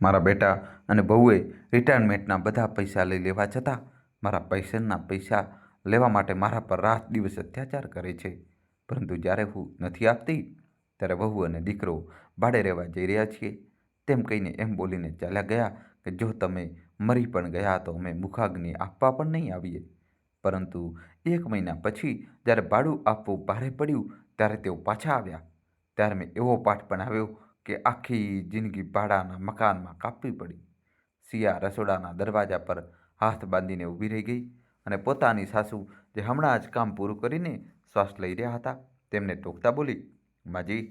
મારા બેટા અને બહુએ રિટાયરમેન્ટના બધા પૈસા લઈ લેવા છતાં મારા પેન્શનના પૈસા લેવા માટે મારા પર રાત દિવસ અત્યાચાર કરે છે. પરંતુ જ્યારે હું નથી આપતી ત્યારે વહુ અને દીકરો ભાડે રહેવા જઈ રહ્યા છીએ તેમ કહીને એમ બોલીને ચાલ્યા ગયા કે જો તમે મરી પણ ગયા તો અમે મુખાગ્નિ આપવા પણ નહીં આવીએ. પરંતુ 1 મહિના પછી જ્યારે ભાડું આપવું ભારે પડ્યું ત્યારે તેઓ પાછા આવ્યા. ત્યારે મેં એવો પાઠ બનાવ્યો કે આખી જિંદગી ભાડાના મકાનમાં કાપવી પડી. સિયા રસોડાના દરવાજા પર હાથ બાંધીને ઊભી રહી ગઈ અને પોતાની સાસુ જે હમણાં જ કામ પૂરું કરીને શ્વાસ લઈ રહ્યા હતા તેમને ટોકતા બોલી, માજી,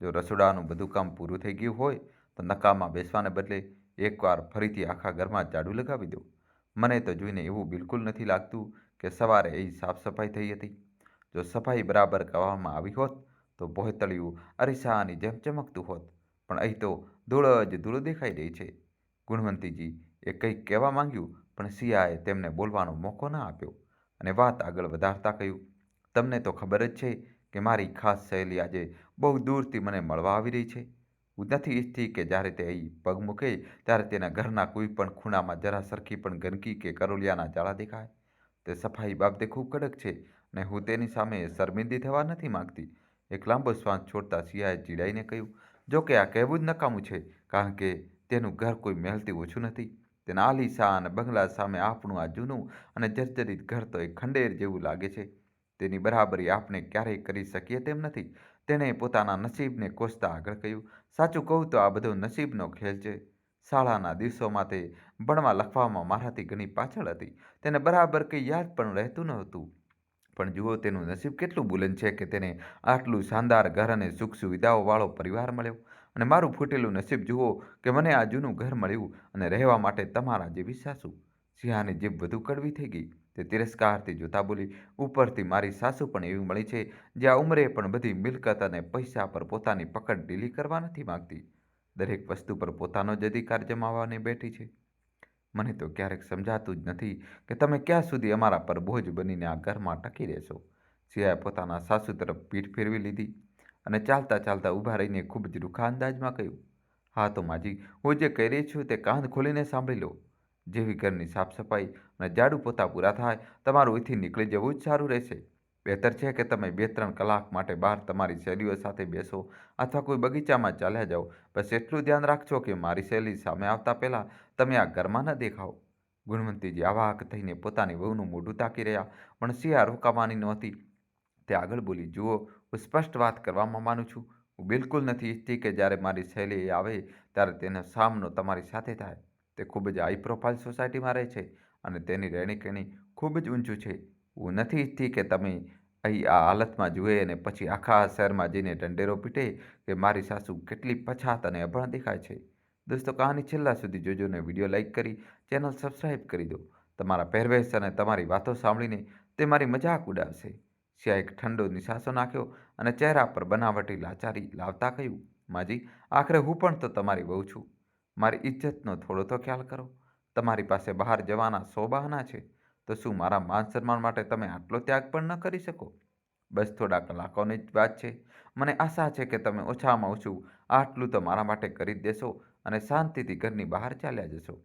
જો રસોડાનું બધું કામ પૂરું થઈ ગયું હોય તો નકામા બેસવાને બદલે એકવાર ફરીથી આખા ઘરમાં ઝાડુ લગાવી દો. મને તો જોઈને એવું બિલકુલ નથી લાગતું કે સવારે અહીં સાફ સફાઈ થઈ હતી. જો સફાઈ બરાબર કરવામાં આવી હોત તો ભોંયતળિયું અરીસાની જેમ ચમકતું હોત, પણ અહીં તો ધૂળ જ ધૂળ દેખાઈ રહી છે. ગુણવંતીજી એ કંઈક કહેવા માંગ્યું પણ સિયાએ તેમને બોલવાનો મોકો ના આપ્યો અને વાત આગળ વધારતા કહ્યું, તમને તો ખબર જ છે કે મારી ખાસ સહેલી આજે બહુ દૂરથી મને મળવા આવી રહી છે. હું નથી ઈચ્છતી કે જ્યારે તે અહીં પગ મૂકે ત્યારે તેના ઘરના કોઈ પણ ખૂણામાં જરા સરખી પણ ગંદકી કે કરોલિયાના જાળા દેખાય. તે સફાઈ બાબતે ખૂબ કડક છે અને હું તેની સામે શર્મિંદી થવા નથી માંગતી. એક લાંબો શ્વાસ છોડતા સિયાએ ચીડાઈને કહ્યું, જો કે આ કહેવું જ નકામું છે, કારણ કે તેનું ઘર કોઈ મહેલથી ઓછું નથી. તેના આલીશાન બંગલા સામે આપણું આ જૂનું અને જર્જરિત ઘર તો એક ખંડેર જેવું લાગે છે. તેની બરાબરી આપણે ક્યારેય કરી શકીએ તેમ નથી. તેણે પોતાના નસીબને કોસતા આગળ કહ્યું, સાચું કહું તો આ બધો નસીબનો ખેલ છે. શાળાના દિવસોમાં તે ભણવા લખવામાં મારાથી ઘણી પાછળ હતી. તેને બરાબર કંઈ યાદ પણ રહેતું નહોતું. પણ જુઓ તેનું નસીબ કેટલું બુલંદ છે કે તેને આટલું શાનદાર ઘર અને સુખ સુવિધાઓવાળો પરિવાર મળ્યો. અને મારું ફૂટેલું નસીબ જુઓ કે મને આ જૂનું ઘર મળ્યું અને રહેવા માટે તમારા જેવી સાસુ. સિંહાની જીભ વધુ કડવી થઈ ગઈ. તે તિરસ્કારથી જોતા બોલી, ઉપરથી મારી સાસુ પણ એવી મળી છે જે આ ઉંમરે પણ બધી મિલકત અને પૈસા પર પોતાની પકડ ઢીલી કરવા નથી માંગતી. દરેક વસ્તુ પર પોતાનો જ અધિકાર જમાવવાની બેઠી છે. મને તો ક્યારેક સમજાતું જ નથી કે તમે ક્યાં સુધી અમારા પર બોજ બનીને આ ઘરમાં ટકી રહેશો. સિયાએ પોતાના સાસુ તરફ પીઠ ફેરવી લીધી અને ચાલતા ચાલતા ઊભા રહીને ખૂબ જ રૂખા અંદાજમાં કહ્યું, હા તો માજી, હું જે કહી રહી છું તે કાન ખોલીને સાંભળી લો. જેવી ઘરની સાફ સફાઈ અને ઝાડુ પોતા પૂરા થાય તમારું અહીંથી નીકળી જવું જ સારું રહેશે. બહેતર છે કે તમે 2-3 કલાક માટે બહાર તમારી સહેલીઓ સાથે બેસો અથવા કોઈ બગીચામાં ચાલ્યા જાઓ. બસ એટલું ધ્યાન રાખજો કે મારી સહેલી સામે આવતા પહેલાં તમે આ ઘરમાં ન દેખાઓ. ગુણવંતીજી અવાક થઈને પોતાની વહુનું મોઢું તાકી રહ્યા પણ સિયા રોકાવાની નહોતી. તે આગળ બોલી, જુઓ, હું સ્પષ્ટ વાત કરવામાં માનું છું. હું બિલકુલ નથી ઈચ્છતી કે જ્યારે મારી સહેલી આવે ત્યારે તેનો સામનો તમારી સાથે થાય. તે ખૂબ જ હાઈ પ્રોફાઇલ સોસાયટીમાં રહે છે અને તેની રહેણીકરણી ખૂબ જ ઊંચું છે. હું નથી ઈચ્છતી કે તમે અહીં આ હાલતમાં જુએ અને પછી આખા શહેરમાં જઈને ઢંઢેરો પીટે કે મારી સાસુ કેટલી પછાત અને અભણ દેખાય છે. દોસ્તો, કહાની છેલ્લા સુધી જોજો અને વિડીયો લાઇક કરી ચેનલ સબસ્ક્રાઈબ કરી દો. તમારા પહેરવેશ અને તમારી વાતો સાંભળીને તે મારી મજાક ઉડાવશે. સિયાએ એક ઠંડો નિશાસો નાખ્યો અને ચહેરા પર બનાવટી લાચારી લાવતા કહ્યું, માજી, આખરે હું પણ તો તમારી વહુ છું. મારી ઇજ્જતનો થોડો તો ખ્યાલ કરો. તમારી પાસે બહાર જવાના 100 બહાના છે, તો શું મારા માન સન્માન માટે તમે આટલો ત્યાગ પણ ન કરી શકો? બસ થોડા કલાકોની જ વાત છે. મને આશા છે કે તમે ઓછામાં ઓછું આટલું તો મારા માટે કરી જ દેશો અને શાંતિથી ઘરની બહાર ચાલ્યા જશો.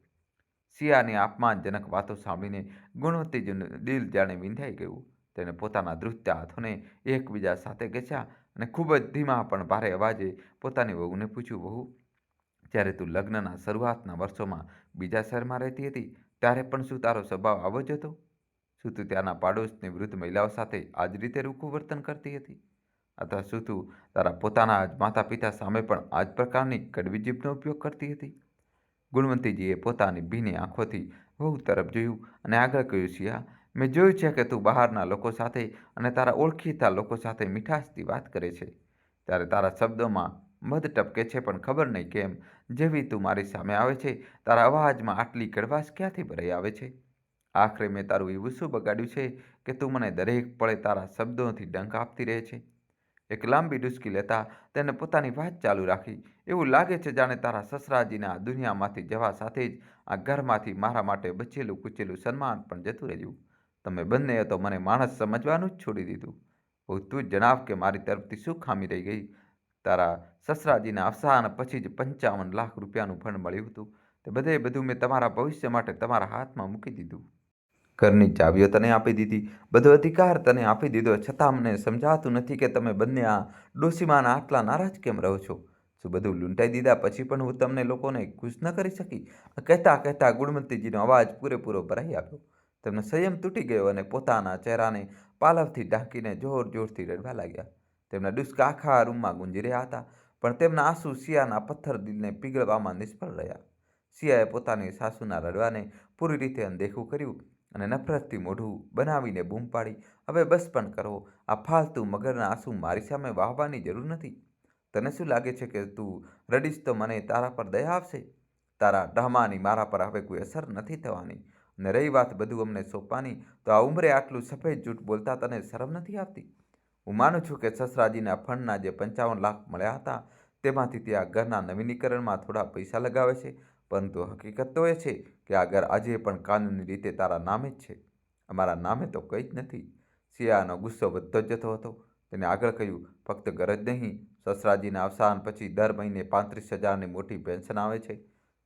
સિયાની અપમાનજનક વાતો સાંભળીને ગુણવંતીજીનું દિલ જાણે વિંધાઈ ગયું. તેણે પોતાના ધ્રુજતા હાથોને એકબીજા સાથે ઘસ્યા અને ખૂબ જ ધીમા પણ ભારે અવાજે પોતાની વહુને પૂછ્યું, વહુ, જ્યારે તું લગ્નના શરૂઆતના વર્ષોમાં બીજા શહેરમાં રહેતી હતી ત્યારે પણ શું તારો સ્વભાવ આવો જ હતો? શું તું ત્યાંના પાડોશની વૃદ્ધ મહિલાઓ સાથે આ જ રીતે રૂખું વર્તન કરતી હતી? અથવા શું તું તારા પોતાના જ માતા પિતા સામે પણ આ જ પ્રકારની કડવી જીભનો ઉપયોગ કરતી હતી? ગુણવંતીજીએ પોતાની ભીની આંખોથી વહુ તરફ જોયું અને આગળ કહ્યું, સિયા, મેં જોયું છે કે તું બહારના લોકો સાથે અને તારા ઓળખીતા લોકો સાથે મીઠાશથી વાત કરે છે. ત્યારે તારા શબ્દોમાં મધ ટપકે છે, પણ ખબર નહીં કેમ જેવી તું મારી સામે આવે છે તારા અવાજમાં આટલી કડવાશ ક્યાંથી ભરાઈ આવે છે? આખરે મેં તારું એવું શું બગાડ્યું છે કે તું મને દરેક પળે તારા શબ્દોથી ડંખ આપતી રહે છે? એક લાંબી ડૂસકી લેતા તેને પોતાની વાત ચાલુ રાખી, એવું લાગે છે જાણે તારા સસરાજીના આ દુનિયામાંથી જવા સાથે જ આ ઘરમાંથી મારા માટે બચેલું કૂચેલું સન્માન પણ જતું રહ્યું. તમે બંનેએ તો મને માણસ સમજવાનું જ છોડી દીધું. હવે તું જ જણાવ કે મારી તરફથી શું ખામી રહી ગઈ? તારા સસરાજીના અવસાન પછી જ 55 લાખ રૂપિયાનું ફંડ મળ્યું હતું. તે બધું મેં તમારા ભવિષ્ય માટે તમારા હાથમાં મૂકી દીધું. ઘરની ચાવીઓ તને આપી દીધી, બધો અધિકાર તને આપી દીધો, છતાં મને સમજાતું નથી કે તમે બંને આ ડોશીમાના આટલા નારાજ કેમ રહો છો? શું બધું લૂંટાઈ દીધા પછી પણ હું તમને લોકોને ખુશ ન કરી શકી? કહેતા ગુણવંતીજીનો અવાજ પૂરેપૂરો ભરાઈ આવ્યો. તેમનો સંયમ તૂટી ગયો અને પોતાના ચહેરાને પાલવથી ઢાંકીને જોરથી રડવા લાગ્યા. તેમના ડુસકા આખા રૂમમાં ગુંજી રહ્યા હતા, પણ તેમના આંસુ સિયાના પથ્થર દિલને પીગળવામાં નિષ્ફળ રહ્યા. સિયાએ પોતાની સાસુના રડવાને પૂરી રીતે અનદેખું કર્યું અને નફરતથી મોઢું બનાવીને બૂમ પાડી, હવે બસ પણ કરો. આ ફાલતુ મગરના આંસુ મારી સામે વહાવવાની જરૂર નથી. તને શું લાગે છે કે તું રડીશ તો મને તારા પર દયા આવશે? તારા ડહામાની મારા પર હવે કોઈ અસર નથી થવાની. અને રહી વાત બધું અમને સોંપવાની, તો આ ઉંમરે આટલું સફેદ જૂઠ બોલતા તને શરમ નથી આવતી? હું માનું છું કે સસરાજીના ફંડના જે 55 લાખ મળ્યા હતા, તેમાંથી તે આ ઘરના નવીનીકરણમાં થોડા પૈસા લગાવે છે, પરંતુ હકીકત તો એ છે કે આ ઘર આજે પણ કાનૂની રીતે તારા નામે જ છે. અમારા નામે તો કંઈ જ નથી. સિયાનો ગુસ્સો વધતો જ જતો હતો. તેને આગળ કહ્યું, ફક્ત ઘર જ નહીં, સસરાજીના અવસાન પછી દર મહિને 35,000ની મોટી પેન્શન આવે છે.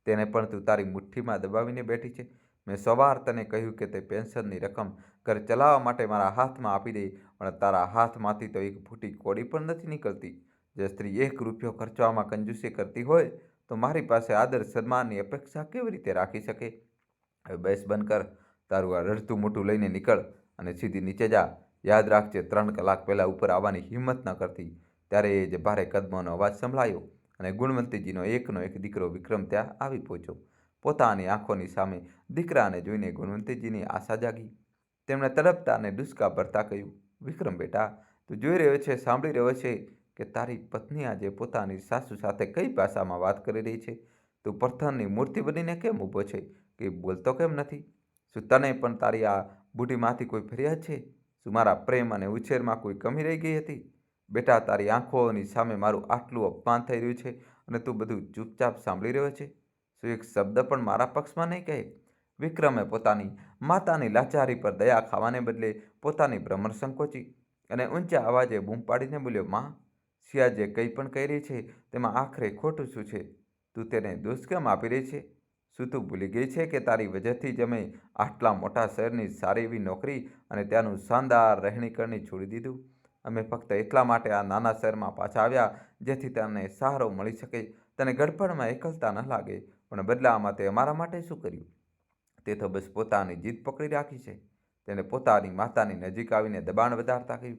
તેને પણ તું તારી મુઠ્ઠીમાં દબાવીને બેઠી છે. મેં સવાર તને કહ્યું કે તે પેન્શનની રકમ ઘર ચલાવવા માટે મારા હાથમાં આપી દે, પણ તારા હાથમાંથી તો એક ફૂટી કોડી પણ નથી નીકળતી. જે સ્ત્રી 1 રૂપિયો ખર્ચવામાં કંજૂસી કરતી હોય, તો મારી પાસે આદર સન્માનની અપેક્ષા કેવી રીતે રાખી શકે? હવે બહેસ બંધ કર. તારું આ રડતું મોઢું લઈને નીકળ અને સીધી નીચે જા. યાદ રાખજે, 3 કલાક પહેલાં ઉપર આવવાની હિંમત ન કરતી. ત્યારે એ જ ભારે કદમોનો અવાજ સંભળાયો અને ગુણવંતીજીનો એકનો એક દીકરો વિક્રમ ત્યાં આવી પહોંચ્યો. પોતાની આંખોની સામે દીકરાને જોઈને ગુણવંતીજીની આશા જાગી. તેમણે તડપતા અને ડૂસકા ભરતા કહ્યું, વિક્રમ બેટા, તું જોઈ રહ્યો છે, સાંભળી રહ્યો છે કે તારી પત્ની આજે પોતાની સાસુ સાથે કઈ ભાષામાં વાત કરી રહી છે? તું પથ્થરની મૂર્તિ બનીને કેમ ઊભો છે? કે બોલતો કેમ નથી? શું તને પણ તારી આ બુઢીમાંથી કોઈ ફરિયાદ છે? શું મારા પ્રેમ અને ઉછેરમાં કોઈ કમી રહી ગઈ હતી? બેટા, તારી આંખોની સામે મારું આટલું અપમાન થઈ રહ્યું છે અને તું બધું ચૂપચાપ સાંભળી રહ્યો છે? શું એક શબ્દ પણ મારા પક્ષમાં નહીં કહે? વિક્રમે પોતાની માતાની લાચારી પર દયા ખાવાને બદલે પોતાની ભ્રમર સંકોચી અને ઊંચા અવાજે બૂમ પાડીને બોલ્યો, માં, સિયા જે કંઈ પણ કહી રહી છે તેમાં આખરે ખોટું શું છે? તું તેને દોષ કેમ આપી રહી છે? શું તું ભૂલી ગઈ છે કે તારી વજહથી જ અમે આટલા મોટા શહેરની સારી એવી નોકરી અને ત્યાંનું શાનદાર રહેણીકરણી છોડી દીધું? અમે ફક્ત એટલા માટે આ નાના શહેરમાં પાછા આવ્યા જેથી તને સહારો મળી શકે, તને ગડપણમાં એકલતા ન લાગે. પણ બદલામાં તે અમારા માટે શું કર્યું? તે તો બસ પોતાની જીદ પકડી રાખી છે. તેને પોતાની માતાની નજીક આવીને દબાણ વધારતા કહ્યું,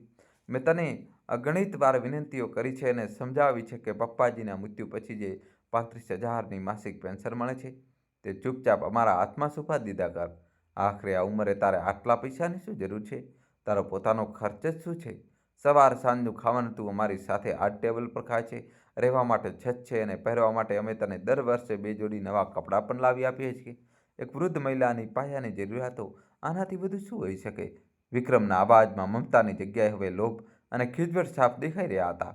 મેં તને અગણિત વાર વિનંતીઓ કરી છે અને સમજાવી છે કે પપ્પાજીના મૃત્યુ પછી જે 35,000ની માસિક પેન્શન મળે છે, તે ચૂપચાપ અમારા હાથમાં સોંપી દીધા કર. આખરે આ ઉંમરે તારે આટલા પૈસાની શું જરૂર છે? તારો પોતાનો ખર્ચ જ શું છે? સવાર સાંજનું ખાવાનું તું અમારી સાથે આ ટેબલ પર ખાય છે. રહેવા માટે છત છે અને પહેરવા માટે અમે તને દર વર્ષે 2 જોડી નવા કપડાં પણ લાવી આપીએ છીએ. એક વૃદ્ધ મહિલાની પાયાની જરૂરિયાતો આનાથી વધુ શું હોઈ શકે? વિક્રમના અવાજમાં મમતાની જગ્યાએ હવે લોભ અને ખીજવટ સાફ દેખાઈ રહ્યા હતા.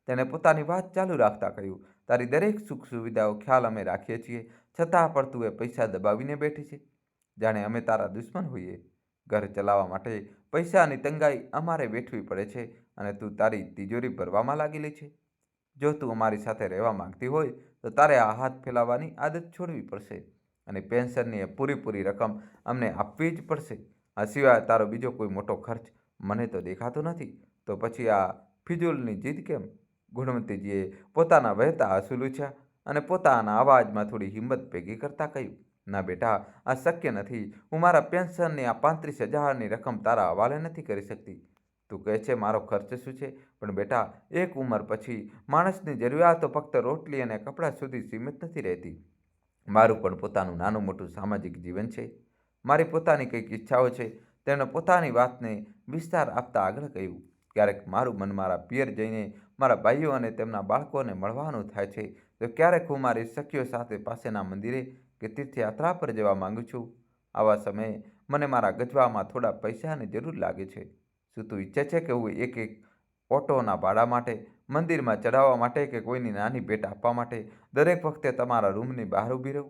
તેણે પોતાની વાત ચાલુ રાખતા કહ્યું, તારી દરેક સુખ સુવિધાઓ ખ્યાલ અમે રાખીએ છીએ, છતાં પણ તું એ પૈસા દબાવીને બેઠી છે, જાણે અમે તારા દુશ્મન હોઈએ. ઘર ચલાવવા માટે પૈસાની તંગાઈ અમારે વેઠવી પડે છે અને તું તારી તિજોરી ભરવામાં લાગેલી છે. જો તું અમારી સાથે રહેવા માંગતી હોય તો તારે આ હાથ ફેલાવવાની આદત છોડવી પડશે અને પેન્શનની પૂરી રકમ અમને આપવી જ પડશે. આ સિવાય તારો બીજો કોઈ મોટો ખર્ચ મને તો દેખાતો નથી. તો પછી આ ફિજૂલની જીદ કેમ? ગુણવંતીજીએ પોતાના વહેતા આંસુ લૂછ્યા અને પોતાના અવાજમાં થોડી હિંમત ભેગી કરતા કહ્યું, ના બેટા, આ શક્ય નથી. હું મારા પેન્શનની આ 35,000ની રકમ તારા હવાલે નથી કરી શકતી. તું કહે છે મારો ખર્ચ શું છે? પણ બેટા, એક ઉંમર પછી માણસની જરૂરિયાતો ફક્ત રોટલી અને કપડાં સુધી સીમિત નથી રહેતી. મારું પણ પોતાનું નાનું મોટું સામાજિક જીવન છે. મારી પોતાની કંઈક ઈચ્છાઓ છે. તેમણે પોતાની વાતને વિસ્તાર આપતા આગળ કહ્યું, ક્યારેક મારું મન મારા પિયર જઈને મારા ભાઈઓ અને તેમના બાળકોને મળવાનું થાય છે, તો ક્યારેક હું મારી સખીઓ સાથે પાસેના મંદિરે કે તીર્થયાત્રા પર જવા માંગુ છું. આવા સમયે મને મારા ગજવામાં થોડા પૈસાની જરૂર લાગે છે. શું તું ઈચ્છે છે કે હું એક ઓટોના ભાડા માટે, મંદિરમાં ચડાવવા માટે કે કોઈની નાની ભેટ આપવા માટે દરેક વખતે તમારા રૂમની બહાર ઊભી રહું?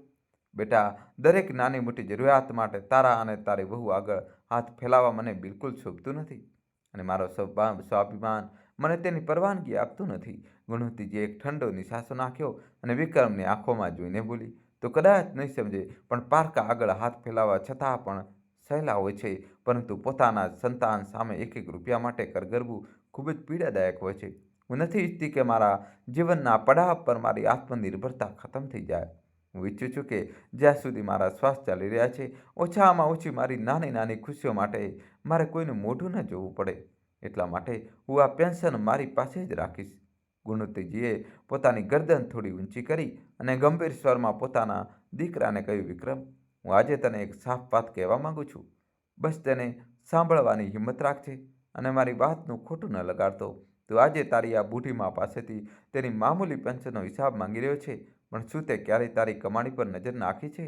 બેટા, દરેક નાની મોટી જરૂરિયાત માટે તારા અને તારી વહુ આગળ હાથ ફેલાવવા મને બિલકુલ શોભતું નથી. અને મારો સ્વાભિમાન, મને તેની પરવાનગી આપતું નથી. ગુણવંતીજીએ એક ઠંડો નિશાસો નાખ્યો અને વિક્રમની આંખોમાં જોઈને બોલી, તો કદાચ નહીં સમજે, પણ પારકા આગળ હાથ ફેલાવવા છતાં પણ સહેલા હોય છે, પરંતુ પોતાના સંતાન સામે એક એક રૂપિયા માટે કરગરવું ખૂબ જ પીડાદાયક હોય છે. હું નથી ઈચ્છતી કે મારા જીવનના પડાવ પર મારી આત્મનિર્ભરતા ખતમ થઈ જાય. હું ઈચ્છું છું કે જ્યાં સુધી મારા શ્વાસ ચાલી રહ્યા છે, ઓછામાં ઓછી મારી નાની નાની ખુશીઓ માટે મારે કોઈનું મોઢું ન જોવું પડે. એટલા માટે હું આ પેન્શન મારી પાસે જ રાખીશ. ગુણવંતીજીએ પોતાની ગરદન થોડી ઊંચી કરી અને ગંભીર સ્વરમાં પોતાના દીકરાને કહ્યું, વિક્રમ, હું આજે તને એક સાફ વાત કહેવા માંગુ છું. બસ તેને સાંભળવાની હિંમત રાખજે અને મારી વાતનું ખોટું ન લગાડતો. તું આજે તારી આ બુઢી મા પાસેથી તેની મામૂલી પેન્શનનો હિસાબ માંગી રહ્યો છે, પણ શું તે ક્યારેય તારી કમાણી પર નજર નાખી છે?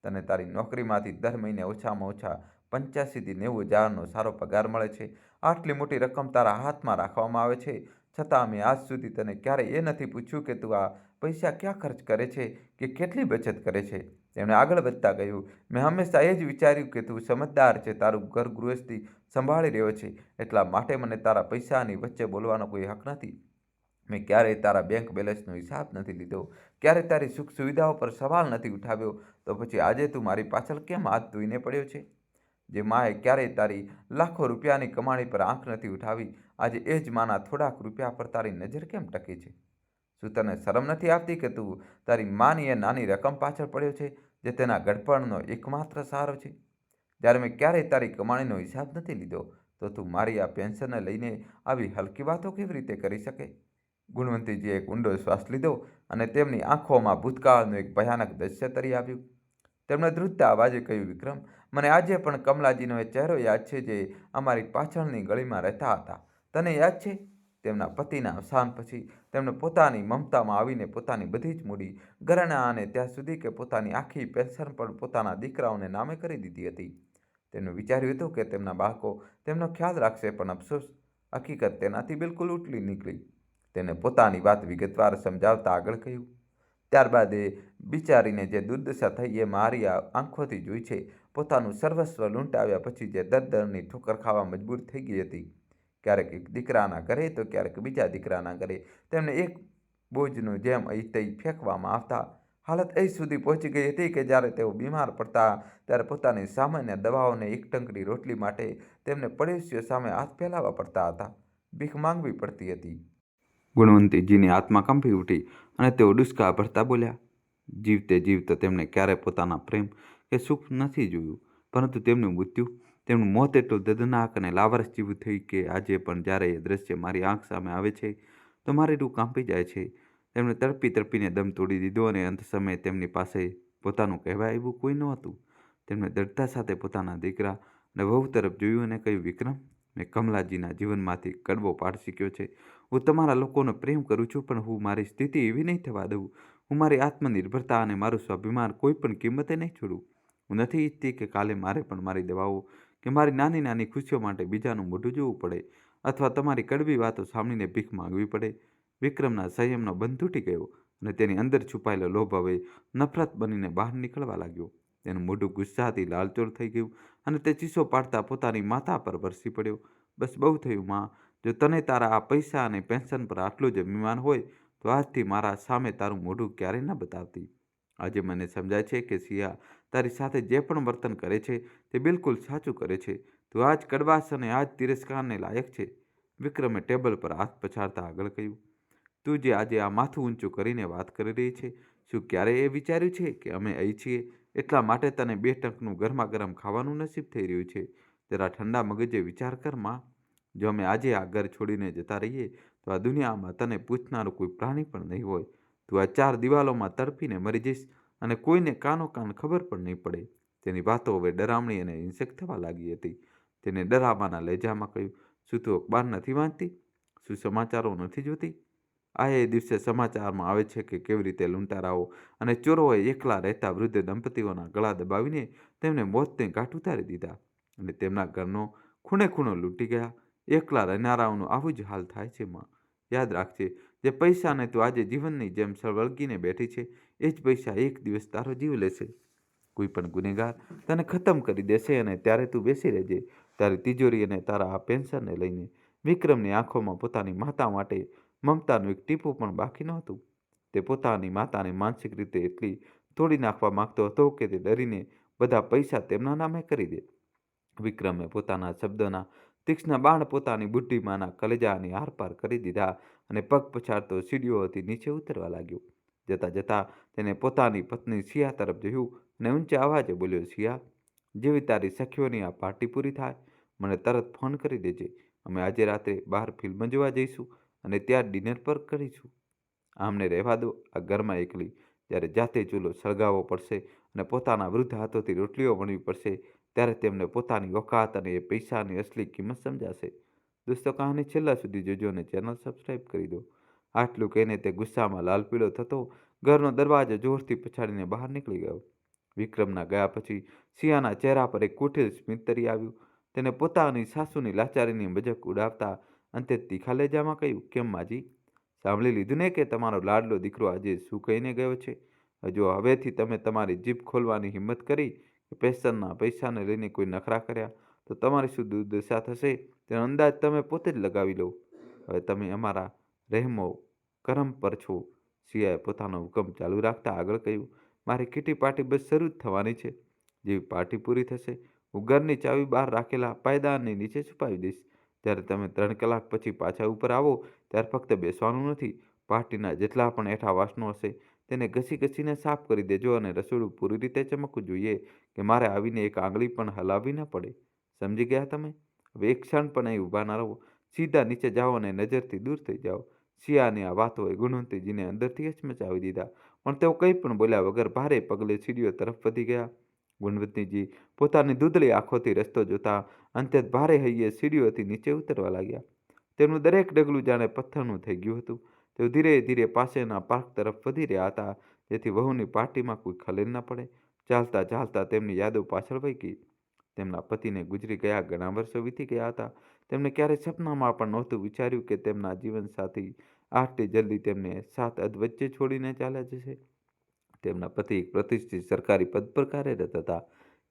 તને તારી નોકરીમાંથી દર મહિને ઓછામાં ઓછા 85,000 થી 90,000નો સારો પગાર મળે છે. આટલી મોટી રકમ તારા હાથમાં રાખવામાં આવે છે, છતાં મેં આજ સુધી તને ક્યારેય એ નથી પૂછ્યું કે તું આ પૈસા ક્યાં ખર્ચ કરે છે કે કેટલી બચત કરે છે. તેમણે આગળ વધતા કહ્યું, મેં હંમેશા એ જ વિચાર્યું કે તું સમજદાર છે, તારું ઘર ગૃહસ્થી સંભાળી રહ્યો છે, એટલા માટે મને તારા પૈસાની વચ્ચે બોલવાનો કોઈ હક નથી. મેં ક્યારેય તારા બેંક બેલેન્સનો હિસાબ નથી લીધો, ક્યારેય તારી સુખ સુવિધાઓ પર સવાલ નથી ઉઠાવ્યો. તો પછી આજે તું મારી પાછળ કેમ હાથ ધોઈને પડ્યો છે? જે માએ ક્યારેય તારી લાખો રૂપિયાની કમાણી પર આંખ નથી ઉઠાવી, આજે એ જ માના થોડાક રૂપિયા પર તારી નજર કેમ ટકી છે? શું તને શરમ નથી આવતી કે તું તારી માની એ નાની રકમ પાછળ પડ્યો છે, જે તેના ગડપણનો એકમાત્ર સહારો છે? જ્યારે મેં ક્યારેય તારી કમાણીનો હિસાબ નથી લીધો, તો તું મારી આ પેન્શનને લઈને આવી હલકી વાતો કેવી રીતે કરી શકે? ગુણવંતીજીએ એક ઊંડો શ્વાસ લીધો અને તેમની આંખોમાં ભૂતકાળનું એક ભયાનક દૃશ્ય તરી આવ્યું. તેમણે ધ્રુજતા અવાજે કહ્યું, વિક્રમ, મને આજે પણ કમલાજીનો એ ચહેરો યાદ છે જે અમારી પાછળની ગળીમાં રહેતા હતા. તને યાદ છે? તેમના પતિના અવસાન પછી તેમણે પોતાની મમતામાં આવીને પોતાની બધી જ મૂડી, ઘરેણાં અને ત્યાં સુધી કે પોતાની આખી પેન્શન પણ પોતાના દીકરાઓને નામે કરી દીધી હતી. તેમણે વિચાર્યું હતું કે તેમના બાળકો તેમનો ખ્યાલ રાખશે, પણ અફસોસ, હકીકત તેનાથી બિલકુલ ઉલટી નીકળી. તેને પોતાની વાત વિગતવાર સમજાવતા આગળ કહ્યું, ત્યારબાદ એ બિચારીને જે દુર્દશા થઈ એ મારી આંખોથી જોઈ છે. પોતાનું સર્વસ્વ લૂંટાવ્યા પછી જે દરની ઠોકર ખાવા મજબૂર થઈ ગઈ હતી. ક્યારેક એક દીકરાના ઘરે તો ક્યારેક બીજા દીકરાના ઘરે તેમને એક બોજનું જેમ અહીં તહીં ફેંકવામાં આવતા. હાલત એ સુધી પહોંચી ગઈ હતી કે જ્યારે તેઓ બીમાર પડતા ત્યારે પોતાની સામાન્ય દવાઓને એક ટંકડી રોટલી માટે તેમને પડોશીઓ સામે હાથ ફેલાવવા પડતા હતા, ભીખ માંગવી પડતી હતી. ગુણવંતીજીની આત્મા કંપી ઉઠી અને તેઓ ડુસકા ભરતા બોલ્યા, જીવતે જીવતે તેમણે ક્યારેય પોતાના પ્રેમ કે સુખ નથી જોયું, પરંતુ તેમનું મૃત્યુ, તેમનું મોત એટલું દર્દનાક અને લાવારસ જેવું થયું કે આજે પણ જ્યારે એ દ્રશ્ય મારી આંખ સામે આવે છે, તો મારી રૂહ કાંપી જાય છે. તેમણે તડપી તડપીને દમ તોડી દીધો અને અંત સમયે તેમની પાસે પોતાનું કહેવાય એવું કોઈ નહોતું. તેમણે દૃઢતા સાથે પોતાના દીકરા અને વહુ તરફ જોયું અને કહ્યું, વિક્રમ, મેં કમલાજીના જીવનમાંથી કડવો પાઠ શીખ્યો છે. હું તમારા લોકોનો પ્રેમ કરું છું, પણ હું મારી સ્થિતિ એવી નહીં થવા દઉં. હું મારી આત્મનિર્ભરતા અને મારું સ્વાભિમાન કોઈ પણ કિંમતે નહીં છોડું. હું નથી ઈચ્છતી કે કાલે મારે પણ મારી દવાઓ કે મારી નાની નાની ખુશીઓ માટે બીજાનું મોઢું જોવું પડે, અથવા તમારી કડવી વાતો સાંભળીને ભીખ માંગવી પડે. વિક્રમના સંયમનો બંધ તૂટી ગયો અને તેની અંદર છુપાયેલો લોભ હવે નફરત બનીને બહાર નીકળવા લાગ્યો. તેનું મોઢું ગુસ્સાથી લાલચોળ થઈ ગયું અને તે ચીસો પાડતા પોતાની માથા પર વરસી પડ્યો. બસ બહુ થયું માં, જો તને તારા આ પૈસા અને પેન્શન પર આટલું જ અભિમાન હોય, તો આજથી મારા સામે તારું મોઢું ક્યારેય ન બતાવતી. આજે મને સમજાય છે કે સિયા તારી સાથે જે પણ વર્તન કરે છે તે બિલકુલ સાચું કરે છે. તું આજ કડવાશ અને આજ તિરસ્કારને લાયક છે. વિક્રમે ટેબલ પર હાથ પછાડતા આગળ કહ્યું, તું જે આજે આ માથું ઊંચું કરીને વાત કરી રહી છે, શું ક્યારેય એ વિચાર્યું છે કે અમે અહીં છીએ એટલા માટે તને 2 ટંકનું ગરમા ગરમ ખાવાનું નસીબ થઈ રહ્યું છે? જરા ઠંડા મગજે વિચાર કર માં. જો અમે આજે આ ઘર છોડીને જતા રહીએ, તો આ દુનિયામાં તને પૂછનારું કોઈ પ્રાણી પણ નહીં હોય. તું આ 4 દિવાલોમાં તડપીને મરી જઈશ અને કોઈને કાનો કાન ખબર પણ નહીં પડે. તેની વાતો હવે ડરામણી અને હિંસક થવા લાગી હતી. તેને ડરાવવાના લહેજામાં કહ્યું, શું તું અખબાર નથી વાંચતી? શું સમાચારો નથી જોતી? આ એ દિવસે સમાચારમાં આવે છે કે કેવી રીતે લૂંટારાઓ અને ચોરોએ એકલા રહેતા વૃદ્ધ દંપતીઓના ગળા દબાવીને તેમને મોતને ઘાટ ઉતારી દીધા અને તેમના ઘરનો ખૂણે ખૂણો લૂંટી ગયા. એકલા રહેનારાઓનું આવું જ હાલ થાય છે માં. યાદ રાખજે, જે પૈસાને તું આજે જીવનની જેમ સળવળગીને બેઠી છે, એ જ પૈસા એક દિવસ તારો જીવ લેશે. કોઈ પણ ગુનેગાર તને ખતમ કરી દેશે અને ત્યારે તું બેસી રહેજે તારી તિજોરી અને તારા આ પેન્શનને લઈને. વિક્રમની આંખોમાં પોતાની માતા માટે મમતાનું એક ટીપું પણ બાકી નહોતું. તે પોતાની માતાને માનસિક રીતે એટલી તોડી નાખવા માંગતો હતો કે તે ડરીને બધા પૈસા તેમના નામે કરી દે. વિક્રમે પોતાના શબ્દોના તીક્ષ્ણ બાણ પોતાની બુદ્ધિમાના કલેજાની આરપાર કરી દીધા અને પગ પછાડતો સીડીઓથી નીચે ઉતરવા લાગ્યો. જતાં જતાં તેને પોતાની પત્ની સિયા તરફ જોયું અને ઊંચા અવાજે બોલ્યો, સિયા, જેવી તારી સખીઓની આ પાર્ટી પૂરી થાય, મને તરત ફોન કરી દેજે. અમે આજે રાત્રે બહાર ફિલ્મ જોવા જઈશું અને ત્યાં ડિનર પર કરીશું. આમને રહેવા દો. આ ઘરમાં એકલી જ્યારે જાતે ચૂલો સળગાવવો પડશે અને પોતાના વૃદ્ધ હાથોથી રોટલીઓ વણવી પડશે, ત્યારે તેમને પોતાની ઓકાત અને એ પૈસાની અસલી કિંમત સમજાશે. દોસ્તો, કહાની છેલ્લા સુધી જોજો અને ચેનલ સબસ્ક્રાઈબ કરી દો. આટલું કહીને તે ગુસ્સામાં લાલ પીળો થતો ઘરનો દરવાજો જોરથી પછાડીને બહાર નીકળી ગયો. વિક્રમના ગયા પછી સિયાના ચહેરા પર એક કુટિલ સ્મિત તરી આવ્યું. તેને પોતાની સાસુની લાચારીની મજાક ઉડાવતા અંતે તીખા લહેજામાં કહ્યું, કેમ માજી, સાંભળી લીધું ને કે તમારો લાડલો દીકરો આજે શું કહીને ગયો છે? જો હવેથી તમે તમારી જીભ ખોલવાની હિંમત કરી કે પેન્શનના પૈસાને લઈને કોઈ નખરા કર્યા તો તમારી શું દુર્દશા થશે તેનો અંદાજ તમે પોતે જ લગાવી લો. હવે તમે અમારા રહેમો કરમ પર છો. સિયાએ પોતાનો હુકમ ચાલુ રાખતા આગળ કહ્યું, મારી કીટી પાર્ટી બસ શરૂ જ થવાની છે. જેવી પાર્ટી પૂરી થશે, હું ઘરની ચાવી બહાર રાખેલા પાયદાનની નીચે છુપાવી દઈશ. જ્યારે તમે 3 કલાક પછી પાછા ઉપર આવો ત્યારે ફક્ત બેસવાનું નથી, પાર્ટીના જેટલા પણ એઠા વાસણો હશે તેને ઘસી ઘસીને સાફ કરી દેજો અને રસોડું પૂરી રીતે ચમકવું જોઈએ કે મારે આવીને એક આંગળી પણ હલાવવી ન પડે. સમજી ગયા તમે? હવે એક ક્ષણ પણ અહીં ઊભા ન રહો, સીધા નીચે જાઓ અને નજરથી દૂર થઈ જાઓ. સિયાની આ વાતોએ ગુણવંતીજીને અંદરથી હચમચાવી દીધા, પણ તેઓ કંઈ પણ બોલ્યા વગર ભારે પગલે સીડીઓ તરફ વધી ગયા. ગુણવંતીજી પોતાની ધૂંધળી આંખોથી રસ્તો જોતા અંતે ભારે હૈયે સીડીઓથી નીચે ઉતરવા લાગ્યા. તેમનું દરેક ડગલું જાણે પથ્થરનું થઈ ગયું હતું. તેઓ ધીરે ધીરે પાસેના પાર્ક તરફ વધી રહ્યા હતા, જેથી વહુની પાર્ટીમાં કોઈ ખલેલ ન પડે. ચાલતા ચાલતા તેમની યાદો પાછળ વહી ગઈ. તેમના પતિને ગુજરી ગયા ઘણા વર્ષો વીતી ગયા હતા. તેમને ક્યારેય સપનામાં પણ નહોતું વિચાર્યું કે તેમના જીવનસાથી આટલી જલ્દી તેમને સાત અધવચ્ચે છોડીને ચાલ્યા જશે. તેમના પતિ એક પ્રતિષ્ઠિત સરકારી પદ પર કાર્યરત હતા.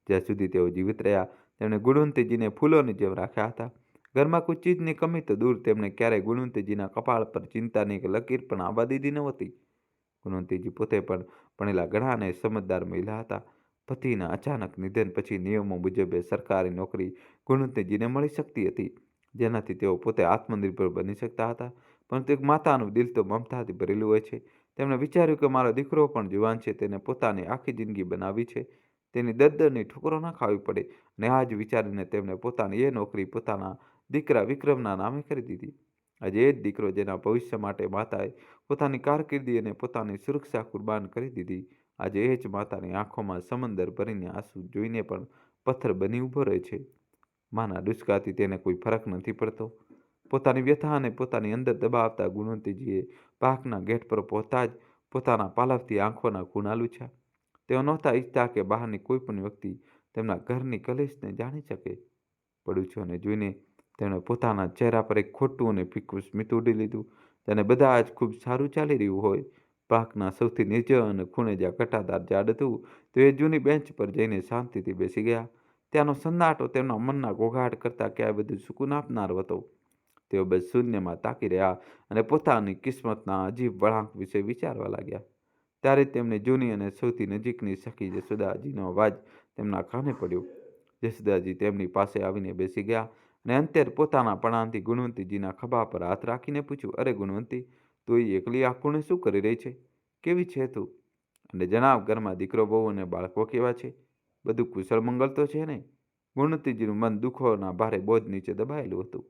જ્યાં સુધી તેઓ જીવિત રહ્યા, તેમણે ગુણવંતીજીને ફૂલોની જેમ રાખ્યા હતા. ઘરમાં કોઈ ચીજની કમી તો દૂર, તેમણે ક્યારેય ગુણવંતીજીના કપાળ પર ચિંતાની એક લકીર પણ આવવા દીધી નહોતી. ગુણવંતીજી પોતે પણ ભણેલા ઘણા અને સમજદાર મહિલા હતા. પતિના અચાનક નિધન પછી નિયમો મુજબ સરકારી નોકરી ગુણવંતીજીને મળી શકતી હતી, જેનાથી તેઓ પોતે આત્મનિર્ભર બની શકતા હતા. પરંતુ એક માતાનું દિલ તો મમતાથી ભરેલું હોય છે. તેમણે વિચાર્યું કે મારો દીકરો પણ જુવાન છે, તેને પોતાની આખી જિંદગી બનાવવી છે, તેની દરની ઠોકરો ન ખાવી પડે. અને આ જ વિચારીને તેમણે પોતાની એ નોકરી પોતાના દીકરા વિક્રમના નામે કરી દીધી. આજે એ જ દીકરો, જેના ભવિષ્ય માટે માતાએ પોતાની કારકિર્દી અને પોતાની સુરક્ષા કુરબાન કરી દીધી, આજે એ જ માતાની આંખોમાં સમંદર ભરીને આંસુ જોઈને પણ પથ્થર બની ઊભો રહે છે. માના ડુચકાથી તેને કોઈ ફરક નથી પડતો. પોતાની વ્યથાને પોતાની અંદર દબાવતા ગુણવંતીજીએ પાર્કના ગેટ પર પહોંચતા જ પોતાના પાલવથી આંખોના ખૂણા લૂછ્યા. તેઓ નહોતા ઈચ્છતા કે બહારની કોઈ પણ વ્યક્તિ તેમના ઘરની કલેશને જાણી શકે. પડોશીઓને જોઈને તેમણે પોતાના ચહેરા પર એક ખોટું અને ફીકું સ્મિત ઉડી લીધું, જાણે બધા જ ખૂબ સારું ચાલી રહ્યું હોય. પાર્કના સૌથી નિર્જન ખૂણે જ્યાં ઘટાદાર ઝાડ હતું, તેઓ એ જૂની બેન્ચ પર જઈને શાંતિથી બેસી ગયા. ત્યાંનો સન્નાટો તેમના મનના ઘોઘાટ કરતાં ક્યાંય વધુ સુકૂન આપનારો હતો. તેઓ બસ શૂન્યમાં તાકી રહ્યા અને પોતાની કિસ્મતના અજીબ વળાંક વિશે વિચારવા લાગ્યા. ત્યારે તેમની જૂની અને સૌથી નજીકની સખી જસુદાજીનો અવાજ તેમના કાને પડ્યો. જસુદાજી તેમની પાસે આવીને બેસી ગયા અને અંતે પોતાના પણાનથી ગુણવંતીજીના ખભા પર હાથ રાખીને પૂછ્યું, અરે ગુણવંતી, તું એ એકલી આ ખૂણે શું કરી રહી છે? કેવી છે તું? અને જણાવ, ઘરમાં દીકરો બહુ અને બાળકો કેવા છે? બધું કુશળ મંગળ તો છે ને? ગુણવંતીજીનું મન દુઃખોના ભારે બોજ નીચે દબાયેલું હતું.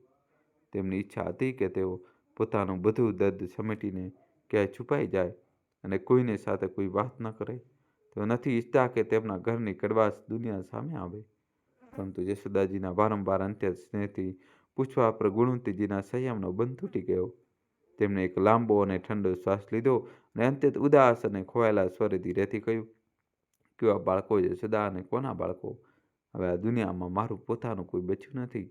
તેમની ઈચ્છા હતી કે તેઓ પોતાનું બધું દર્દ સમેટીને ક્યાંય છુપાઈ જાય અને કોઈને સાથે કોઈ વાત ન કરે. તેઓ નથી ઈચ્છતા કે તેમના ઘરની કડવાશ દુનિયા સામે આવે. પરંતુ જસુદાજીના વારંવાર અંત્ય સ્નેહથી પૂછવા પર ગુણવંતીજીના સંયમનો બંધ તૂટી ગયો. તેમણે એક લાંબો અને ઠંડો શ્વાસ લીધો અને અંતે ઉદાસ અને ખોવાયેલા સ્વરે ધીરેથી કહ્યું, કેવા બાળકો જસુદા, અને કોના બાળકો? હવે આ દુનિયામાં મારું પોતાનું કોઈ બચ્યું નથી.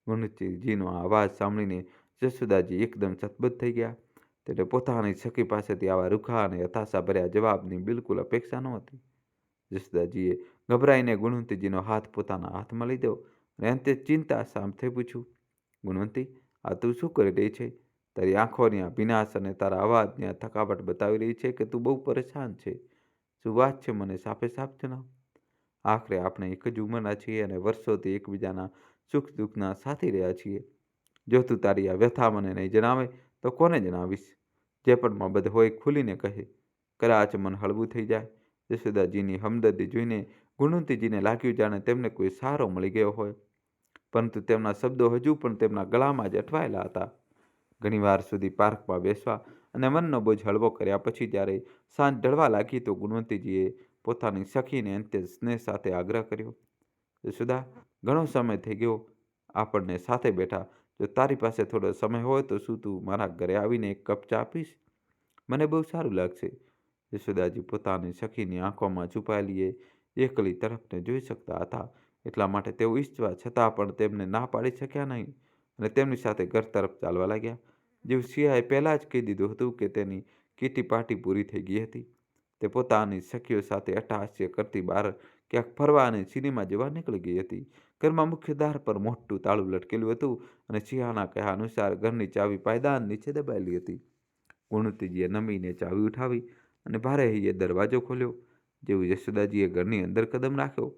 ગુણવંતીજીનો આ અવાજ સાંભળીને જસુદાજી એકદમ સતબદ્ધ થઈ ગયા. તેને પોતાની સખી પાસેથી આવા રૂખા અને હતાશાભર્યા જવાબની બિલકુલ અપેક્ષા નહોતી. જસુદાજીએ ગભરાઈને ગુણવંતીજીનો હાથ પોતાના હાથમાં લીધો અને અંતે ચિંતા શાંતથી પૂછ્યું, ગુણવંતી, આ તું શું કરી રહી છે? તારી આંખોની આ ભીનાશ અને તારા અવાજની આ થકાવટ બતાવી રહી છે કે તું બહુ પરેશાન છે. શું વાત છે મને સાફે સાફ જણાવ. આખરે આપણે એક જ ઉંમરના છીએ અને વર્ષોથી એકબીજાના સુખ દુઃખના સાથી રહ્યા છીએ. જો તું તારી આ વ્યથા મને નહીં જણાવે તો કોને જણાવીશ? જે પણ બાબત હોય ખુલીને કહે. કદાચ મન હળવું થઈ જાય. જશોદાજીની હમદર્દી જોઈને ગુણવંતીજીને લાગ્યું જાણે તેમને કોઈ સહારો મળી ગયો હોય. પરંતુ તેમના શબ્દો હજુ પણ તેમના ગળામાં જ અટવાયેલા હતા. ઘણીવાર સુધી પાર્કમાં બેસવા અને મનનો બોજ હળવો કર્યા પછી જ્યારે સાંજ ઢળવા લાગી તો ગુણવંતીજીએ પોતાની સખીને અંતે સ્નેહ સાથે આગ્રહ કર્યો. જશોદા, ઘણો સમય થઈ ગયો આપણને સાથે બેઠા. જો તારી પાસે થોડો સમય હોય તો શું તું મારા ઘરે આવીને એક કપ ચા પીશ? મને બહુ સારું લાગશે. જશોદાજી પોતાની સખીની આંખોમાં છુપાયેલી એકલી તરફને જોઈ શકતા હતા. એટલા માટે તેઓ ઈચ્છવા છતાં પણ તેમને ના પાડી શક્યા નહીં અને તેમની સાથે ઘર તરફ ચાલવા લાગ્યા. જેવું સિયાએ પહેલાં જ કહી દીધું હતું કે તેની કીટી પાર્ટી પૂરી થઈ ગઈ હતી. તે પોતાની સખીઓ સાથે અટ્ટહાસ્ય કરતી બહાર ક્યાંક ફરવા અને સિનેમા જોવા નીકળી ગઈ હતી. ઘરમાં મુખ્ય દ્વાર પર મોટું તાળું લટકેલું હતું અને સિંહાના કહ્યા અનુસાર ઘરની ચાવી પાયદાન નીચે દબાયેલી હતી. ગુણવંતીજીએ નમીને ચાવી ઉઠાવી અને ભારે હૈયે દરવાજો ખોલ્યો. જેવું જશોદાજીએ ઘરની અંદર કદમ રાખ્યો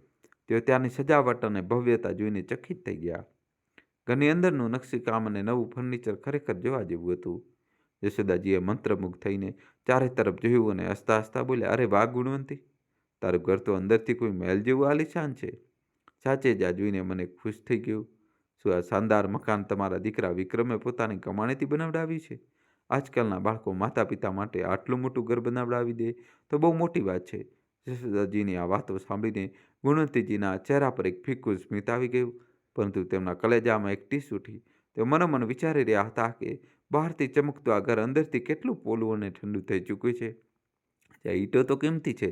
તેઓ ત્યાંની સજાવટ અને ભવ્યતા જોઈને ચકિત થઈ ગયા. ઘરની અંદરનું નકશીકામ અને નવું ફર્નિચર ખરેખર જોવા જેવું હતું. જશોદાજીએ મંત્રમુગ્ધ થઈને ચારે તરફ જોયું અને હસતા હસતા બોલ્યા, અરે વાહ ગુણવંતી, તારું ઘર તો અંદરથી કોઈ મહેલ જેવું આલીશાન છે. સાચે જ આ જોઈને મને ખુશ થઈ ગયું. શું આ શાનદાર મકાન તમારા દીકરા વિક્રમે પોતાની કમાણીથી બનાવડાવ્યું છે? આજકાલના બાળકો માતા પિતા માટે આટલું મોટું ઘર બનાવડાવી દે તો બહુ મોટી વાત છે. જશોદાજીની આ વાતો સાંભળીને ગુણવંતીજીના ચહેરા પર એક ફીકું સ્મિત આવી ગયું, પરંતુ તેમના કલેજામાં એક ટીસ ઉઠી. તેઓ મનોમન વિચારી રહ્યા હતા કે બહારથી ચમકતું આ ઘર અંદરથી કેટલું પોલું અને ઠંડુ થઈ ચૂક્યું છે. ત્યાં ઈંટો તો કિંમતી છે,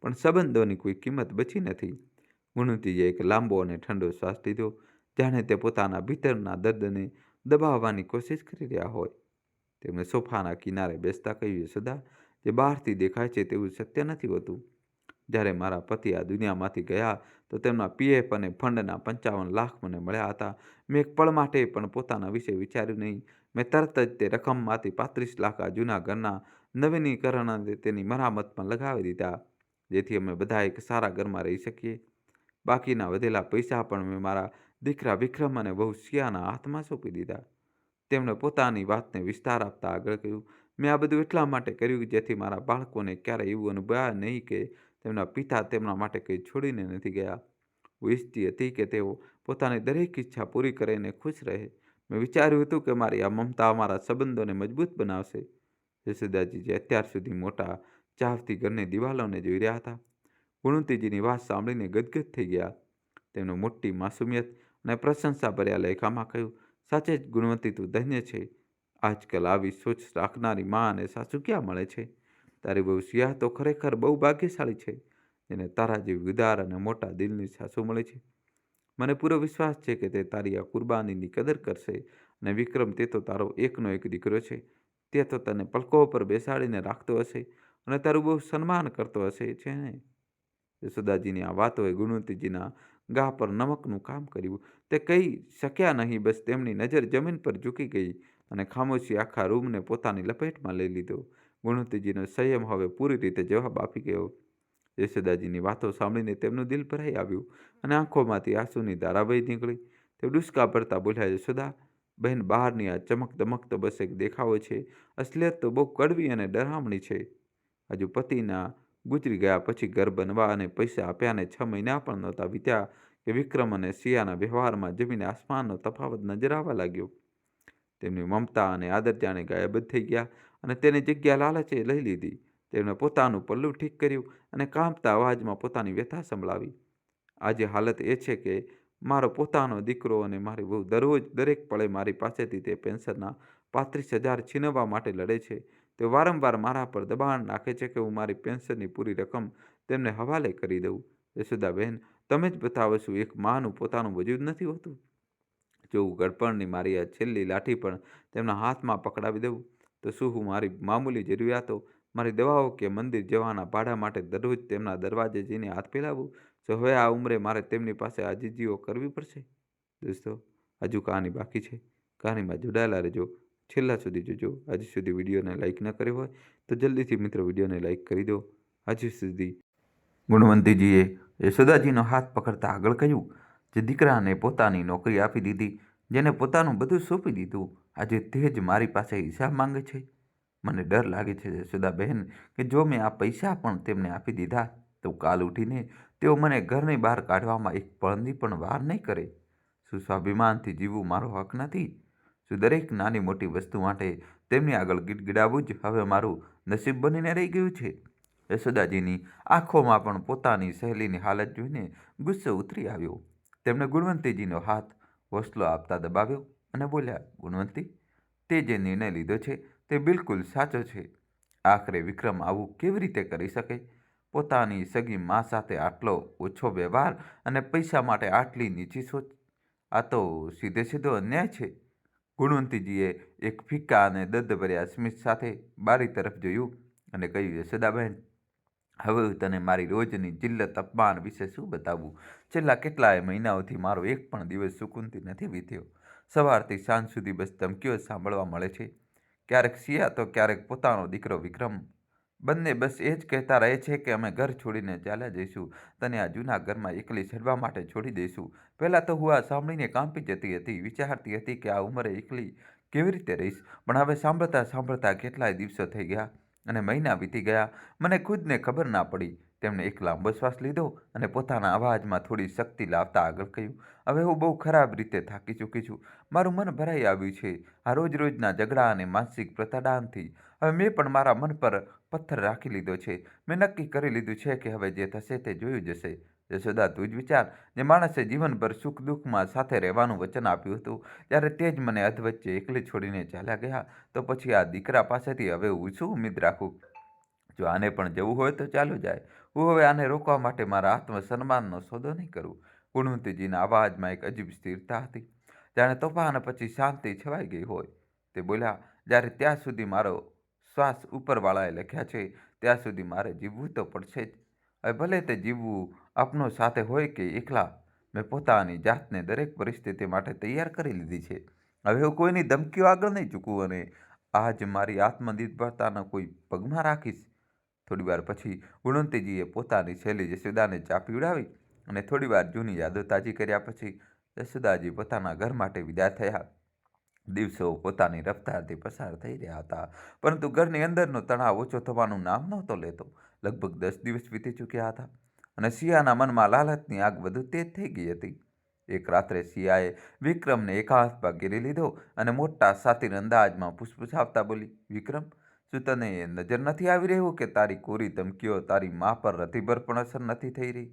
પણ સંબંધોની કોઈ કિંમત બચી નથી. ગુણવંતીજીએ એક લાંબો અને ઠંડો શ્વાસ લીધો, જાણે તે પોતાના ભીતરના દર્દને દબાવવાની કોશિશ કરી રહ્યા હોય. તેમણે સોફાના કિનારે બેસતા કહ્યું, યશોદા, જે બહારથી દેખાય છે તેવું સત્ય નથી હોતું. જ્યારે મારા પતિ આ દુનિયામાંથી ગયા તો તેમના પીએફ અને ફંડના 55 લાખ મને મળ્યા હતા. મેં એક પળ માટે પણ પોતાના વિશે વિચાર્યું નહીં. મેં તરત જ તે રકમમાંથી 35 લાખ આ જૂના ઘરના નવીનીકરણ અને તેની મરામતમાં લગાવી દીધા, જેથી અમે બધા એક સારા ઘરમાં રહી શકીએ. બાકીના વધેલા પૈસા પણ મેં મારા દીકરા વિક્રમ અને વહુ સિયાના હાથમાં સોંપી દીધા. તેમણે પોતાની વાતને વિસ્તાર આપતા આગળ કહ્યું, મેં આ બધું એટલા માટે કર્યું જેથી મારા બાળકોને ક્યારેય એવું અનુભવાય નહીં કે તેમના પિતા તેમના માટે કંઈ છોડીને નથી ગયા. હું ઈચ્છતી હતી કે તેઓ પોતાની દરેક ઈચ્છા પૂરી કરીને ખુશ રહે. મેં વિચાર્યું હતું કે મારી આ મમતા અમારા સંબંધોને મજબૂત બનાવશે. જશોદાજી જે અત્યાર સુધી મોટા ચાહથી ઘરની દિવાલોને જોઈ રહ્યા હતા, ગુણવંતીજીની વાત સાંભળીને ગદગદ થઈ ગયા. તેમણે મોટી માસુમિયત અને પ્રશંસા ભર્યા લહેકામાં કહ્યું, સાચે જ ગુણવંતી તું ધન્ય છે. આજકાલ આવી સોચ રાખનારી મા અને સાસુ ક્યાં મળે છે? તારી બહુ સિયા તો ખરેખર બહુ ભાગ્યશાળી છે, જેને તારા જેવી ઉદાર અને મોટા દિલની સાસુ મળે છે. મને પૂરો વિશ્વાસ છે કે તે તારી આ કુરબાનીની કદર કરશે અને વિક્રમ, તે તો તારો એકનો એક દીકરો છે. તે તો તને પલકો પર બેસાડીને રાખતો હશે અને તારું બહુ સન્માન કરતો હશે છે ને? યશોદાજીની આ વાતોએ ગુણવંતીજીના ગાહ પર નમકનું કામ કર્યું. તે કહી શક્યા નહીં, બસ તેમની નજર જમીન પર ઝૂકી ગઈ અને ખામોશી આખા રૂમને પોતાની લપેટમાં લઈ લીધો. ગુણવંતીજીનો સંયમ હવે પૂરી રીતે જવાબ આપી ગયો. યશોદાજીની વાતો સાંભળીને તેમનું દિલ ભરાઈ આવ્યું અને આંખોમાંથી આંસુની ધારા વહી નીકળી. તે ડૂસકા ભરતા બોલ્યા, યશોદા બહેન, બહારની આ ચમક દમક તો બસ એક દેખાવો છે. અસલિયત તો બહુ કડવી અને ડરામણી છે. હજુ પતિના ગુજરી ગયા પછી ઘર બનવા અને પૈસા આપ્યાને 6 મહિના પણ નહોતા વીત્યા કે વિક્રમ અને સિયાના વ્યવહારમાં જમીન આસમાનનો તફાવત નજર આવવા લાગ્યો. તેમની મમતા અને આદર જાણે ગાયબ જ થઈ ગયા અને તેની જગ્યા લાલચે લઈ લીધી. તેમણે પોતાનું પલ્લું ઠીક કર્યું અને કાંપતા અવાજમાં પોતાની વ્યથા સંભળાવી. આજે હાલત એ છે કે મારો પોતાનો દીકરો અને મારી વહુ દરરોજ દરેક પળે મારી પાસેથી તે પેન્શનના 35,000 છીનવવા માટે લડે છે. તેઓ વારંવાર મારા પર દબાણ નાખે છે કે હું મારી પેન્શનની પૂરી રકમ તેમને હવાલે કરી દઉં. યશોદાબહેન, તમે જ બતાવો, શું એક માનું પોતાનું વજૂદ નથી હોતું? જો હું ગડપણની મારી આ છેલ્લી લાઠી પણ તેમના હાથમાં પકડાવી દઉં તો શું હું મારી મામૂલી જરૂરિયાતો, મારી દવાઓ કે મંદિર જવાના ભાડા માટે દરરોજ તેમના દરવાજે જઈને હાથ ફેલાવું? તો હવે આ ઉંમરે મારે તેમની પાસે આજીજીઓ કરવી પડશે? દોસ્તો, હજુ કહાની બાકી છે. કહાનીમાં જોડાયેલા રહેજો, છેલ્લા સુધી જોજો. હજી સુધી વિડીયોને લાઇક ન કર્યો હોય તો જલ્દીથી મિત્રો વિડીયોને લાઇક કરી દો. હજી સુધી ગુણવંતીજીએ યશોદાજીનો હાથ પકડતા આગળ કહ્યું, જે દીકરાને પોતાની નોકરી આપી દીધી, જેને પોતાનું બધું સોંપી દીધું, આજે તે જ મારી પાસે હિસાબ માંગે છે. મને ડર લાગે છે યશોદાબહેન કે જો મેં આ પૈસા પણ તેમને આપી દીધા તો કાલ ઉઠીને તેઓ મને ઘરની બહાર કાઢવામાં એક પળની પણ વાર નહીં કરે. શું સ્વાભિમાનથી જીવવું મારો હક નથી? શું દરેક નાની મોટી વસ્તુ માટે તેમની આગળ ગીડગીડાવવું જ હવે મારું નસીબ બનીને રહી ગયું છે? યશોદાજીની આંખોમાં પણ પોતાની સહેલીની હાલત જોઈને ગુસ્સો ઉતરી આવ્યો. તેમણે ગુણવંતીજીનો હાથ હોસલો આપતા દબાવ્યો અને બોલ્યા, ગુણવંતી, તે જે નિર્ણય લીધો છે તે બિલકુલ સાચો છે. આખરે વિક્રમ આવું કેવી રીતે કરી શકે? પોતાની સગી મા સાથે આટલો ઓછો વ્યવહાર અને પૈસા માટે આટલી નીચી સોચ, આ તો સીધે સીધો અન્યાય છે. ગુણવંતીજીએ એક ફિક્કા અને દર્દભર્યા સ્મિત સાથે બારી તરફ જોયું અને કહ્યું, યશોદાબહેન, હવે હું તને મારી રોજની જિલ્લત અપમાન વિશે શું બતાવું? છેલ્લા કેટલાય મહિનાઓથી મારો એક પણ દિવસ સુકૂનથી નથી વીત્યો. સવારથી સાંજ સુધી બસ ધમકીઓ સાંભળવા મળે છે. ક્યારેક સિયા તો ક્યારેક પોતાનો દીકરો વિક્રમ. બંને બસ એ જ કહેતા રહે છે કે અમે ઘર છોડીને ચાલ્યા જઈશું, તને આ જૂના ઘરમાં એકલી ચડવા માટે છોડી દઈશું. પહેલાં તો હું આ સાંભળીને કાંપી જતી હતી, વિચારતી હતી કે આ ઉંમરે એકલી કેવી રીતે રહીશ. પણ હવે સાંભળતા સાંભળતા કેટલાય દિવસો થઈ ગયા અને મહિના વીતી ગયા. મને ખુદને ખબર ના પડી. તેમણે એક લાંબો શ્વાસ લીધો અને પોતાના અવાજમાં થોડી શક્તિ લાવતા આગળ કહ્યું, હવે હું બહુ ખરાબ રીતે થાકી ચૂકી છું. મારું મન ભરાઈ આવ્યું છે આ રોજ રોજના ઝઘડા અને માનસિક પ્રતાડાનથી. હવે મેં પણ મારા મન પર પથ્થર રાખી લીધો છે. મેં નક્કી કરી લીધું છે કે હવે જે થશે તે જોયું જશે. યશોદા, તું જ વિચાર, જે માણસે જીવનભર સુખ દુઃખમાં સાથે રહેવાનું વચન આપ્યું હતું, ત્યારે તે જ મને અધવચ્ચે એકલી છોડીને ચાલ્યા ગયા. તો પછી આ દીકરા પાસેથી હવે હું શું ઉમ્મીદ રાખું? જો આને પણ જવું હોય તો ચાલ્યો જાય. હું હવે આને રોકવા માટે મારા આત્મસન્માનનો સોદો નહીં કરું. ગુણવંતીજીના અવાજમાં એક અજીબ સ્થિરતા હતી, જાણે તોફાન પછી શાંતિ છવાઈ ગઈ હોય. તે બોલ્યા, જ્યારે ત્યાં સુધી મારો શ્વાસ ઉપરવાળાએ લખ્યા છે ત્યાં સુધી મારે જીવવું તો પડશે જ. હવે ભલે તે જીવવું આપનો સાથે હોય કે એકલા, મેં પોતાની જાતને દરેક પરિસ્થિતિ માટે તૈયાર કરી લીધી છે. હવે હું કોઈની ધમકીઓ આગળ નહીં ઝૂકું અને આજ મારી આત્મનિર્ભરતાનો કોઈ પગમાં રાખીશ. થોડીવાર પછી ગુણવંતીજીએ પોતાની સહેલી યશોદાને ચા પીવડાવી અને થોડીવાર જૂની યાદો તાજી કર્યા પછી યશોદાજી પોતાના ઘર માટે વિદાય થયા. દિવસો પોતાની રફતારથી પસાર થઈ રહ્યા હતા, પરંતુ ઘરની અંદરનો તણાવ ઓછો થવાનું નામ નહોતો લેતો. લગભગ 10 દિવસ વીતી ચૂક્યા હતા અને સિયાના મનમાં લાલચની આગ વધુ તેજ થઈ ગઈ હતી. એક રાત્રે સિયાએ વિક્રમને એકાંતમાં ઘેરી લીધો અને મોટા શાતિર અંદાજમાં ફૂસફૂસાવતા બોલી, વિક્રમ, શું તને નજર નથી આવી રહ્યું કે તારી કોરી ધમકીઓ તારી મા પર રતિભર પણ અસર નથી થઈ રહી?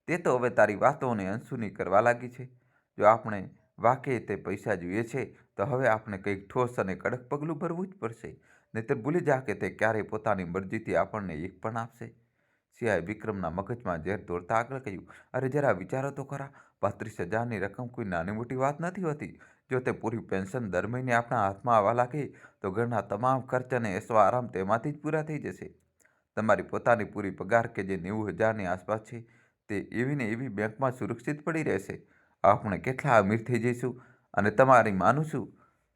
તે તો હવે તારી વાતોને અનસુની કરવા લાગી છે. જો આપણે વાકે તે પૈસા જોઈએ છે તો હવે આપણે કંઈક ઠોસ અને કડક પગલું ભરવું જ પડશે, નહીંતર ભૂલી જા કે તે ક્યારેય પોતાની મરજીથી આપણને એક પણ આપશે. સિયાએ વિક્રમના મગજમાં ઝેર દોરતા આગળ કહ્યું, અરે જરા વિચારો તો ખરા, 35,000ની રકમ કોઈ નાની મોટી વાત નથી હોતી. જો તે પૂરી પેન્શન દર મહિને આપણા હાથમાં આવવા લાગે તો ઘરના તમામ ખર્ચ અને એસો આરામ તેમાંથી જ પૂરા થઈ જશે. તમારી પોતાની પૂરી પગાર કે જે 90,000ની આસપાસ છે તે એવી ને એવી બેંકમાં સુરક્ષિત પડી રહેશે. આપણે કેટલા અમીર થઈ જઈશું. અને તમારી માનું શું?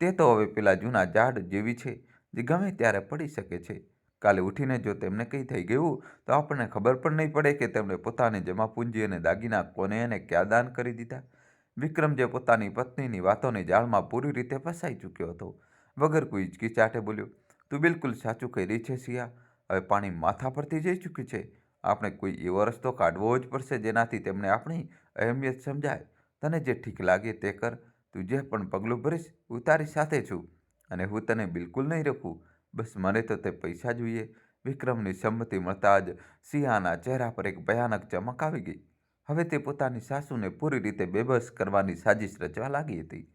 તે તો હવે પેલા જૂના ઝાડ જેવી છે જે ગમે ત્યારે પડી શકે છે. કાલે ઉઠીને જો તેમને કંઈ થઈ ગયું તો આપણને ખબર પણ નહીં પડે કે તેમણે પોતાની જમાપૂંજી અને દાગીના કોને અને ક્યાં દાન કરી દીધા. વિક્રમ જે પોતાની પત્નીની વાતોની જાળમાં પૂરી રીતે ફસાઈ ચૂક્યો હતો, વગર કોઈ હિચકિચાટે બોલ્યો, તું બિલકુલ સાચું કહી રહી છે સિયા. હવે પાણી માથા પરથી જઈ ચૂક્યું છે. આપણે કોઈ એવો રસ્તો કાઢવો જ પડશે જેનાથી તેમને આપણી અહેમિયત સમજાય. તને જે ઠીક લાગે તે કર. તું જે પણ પગલું ભરીશ હું તારી સાથે છું અને હું તને બિલકુલ નહીં રોકું. બસ મને તો તે પૈસા જોઈએ. વિક્રમની સંમતિ મળતા જ સિંહાના ચહેરા પર એક ભયાનક ચમક આવી ગઈ. હવે તે પોતાની સાસુને પૂરી રીતે બેબસ કરવાની સાજિશ રચવા લાગી હતી.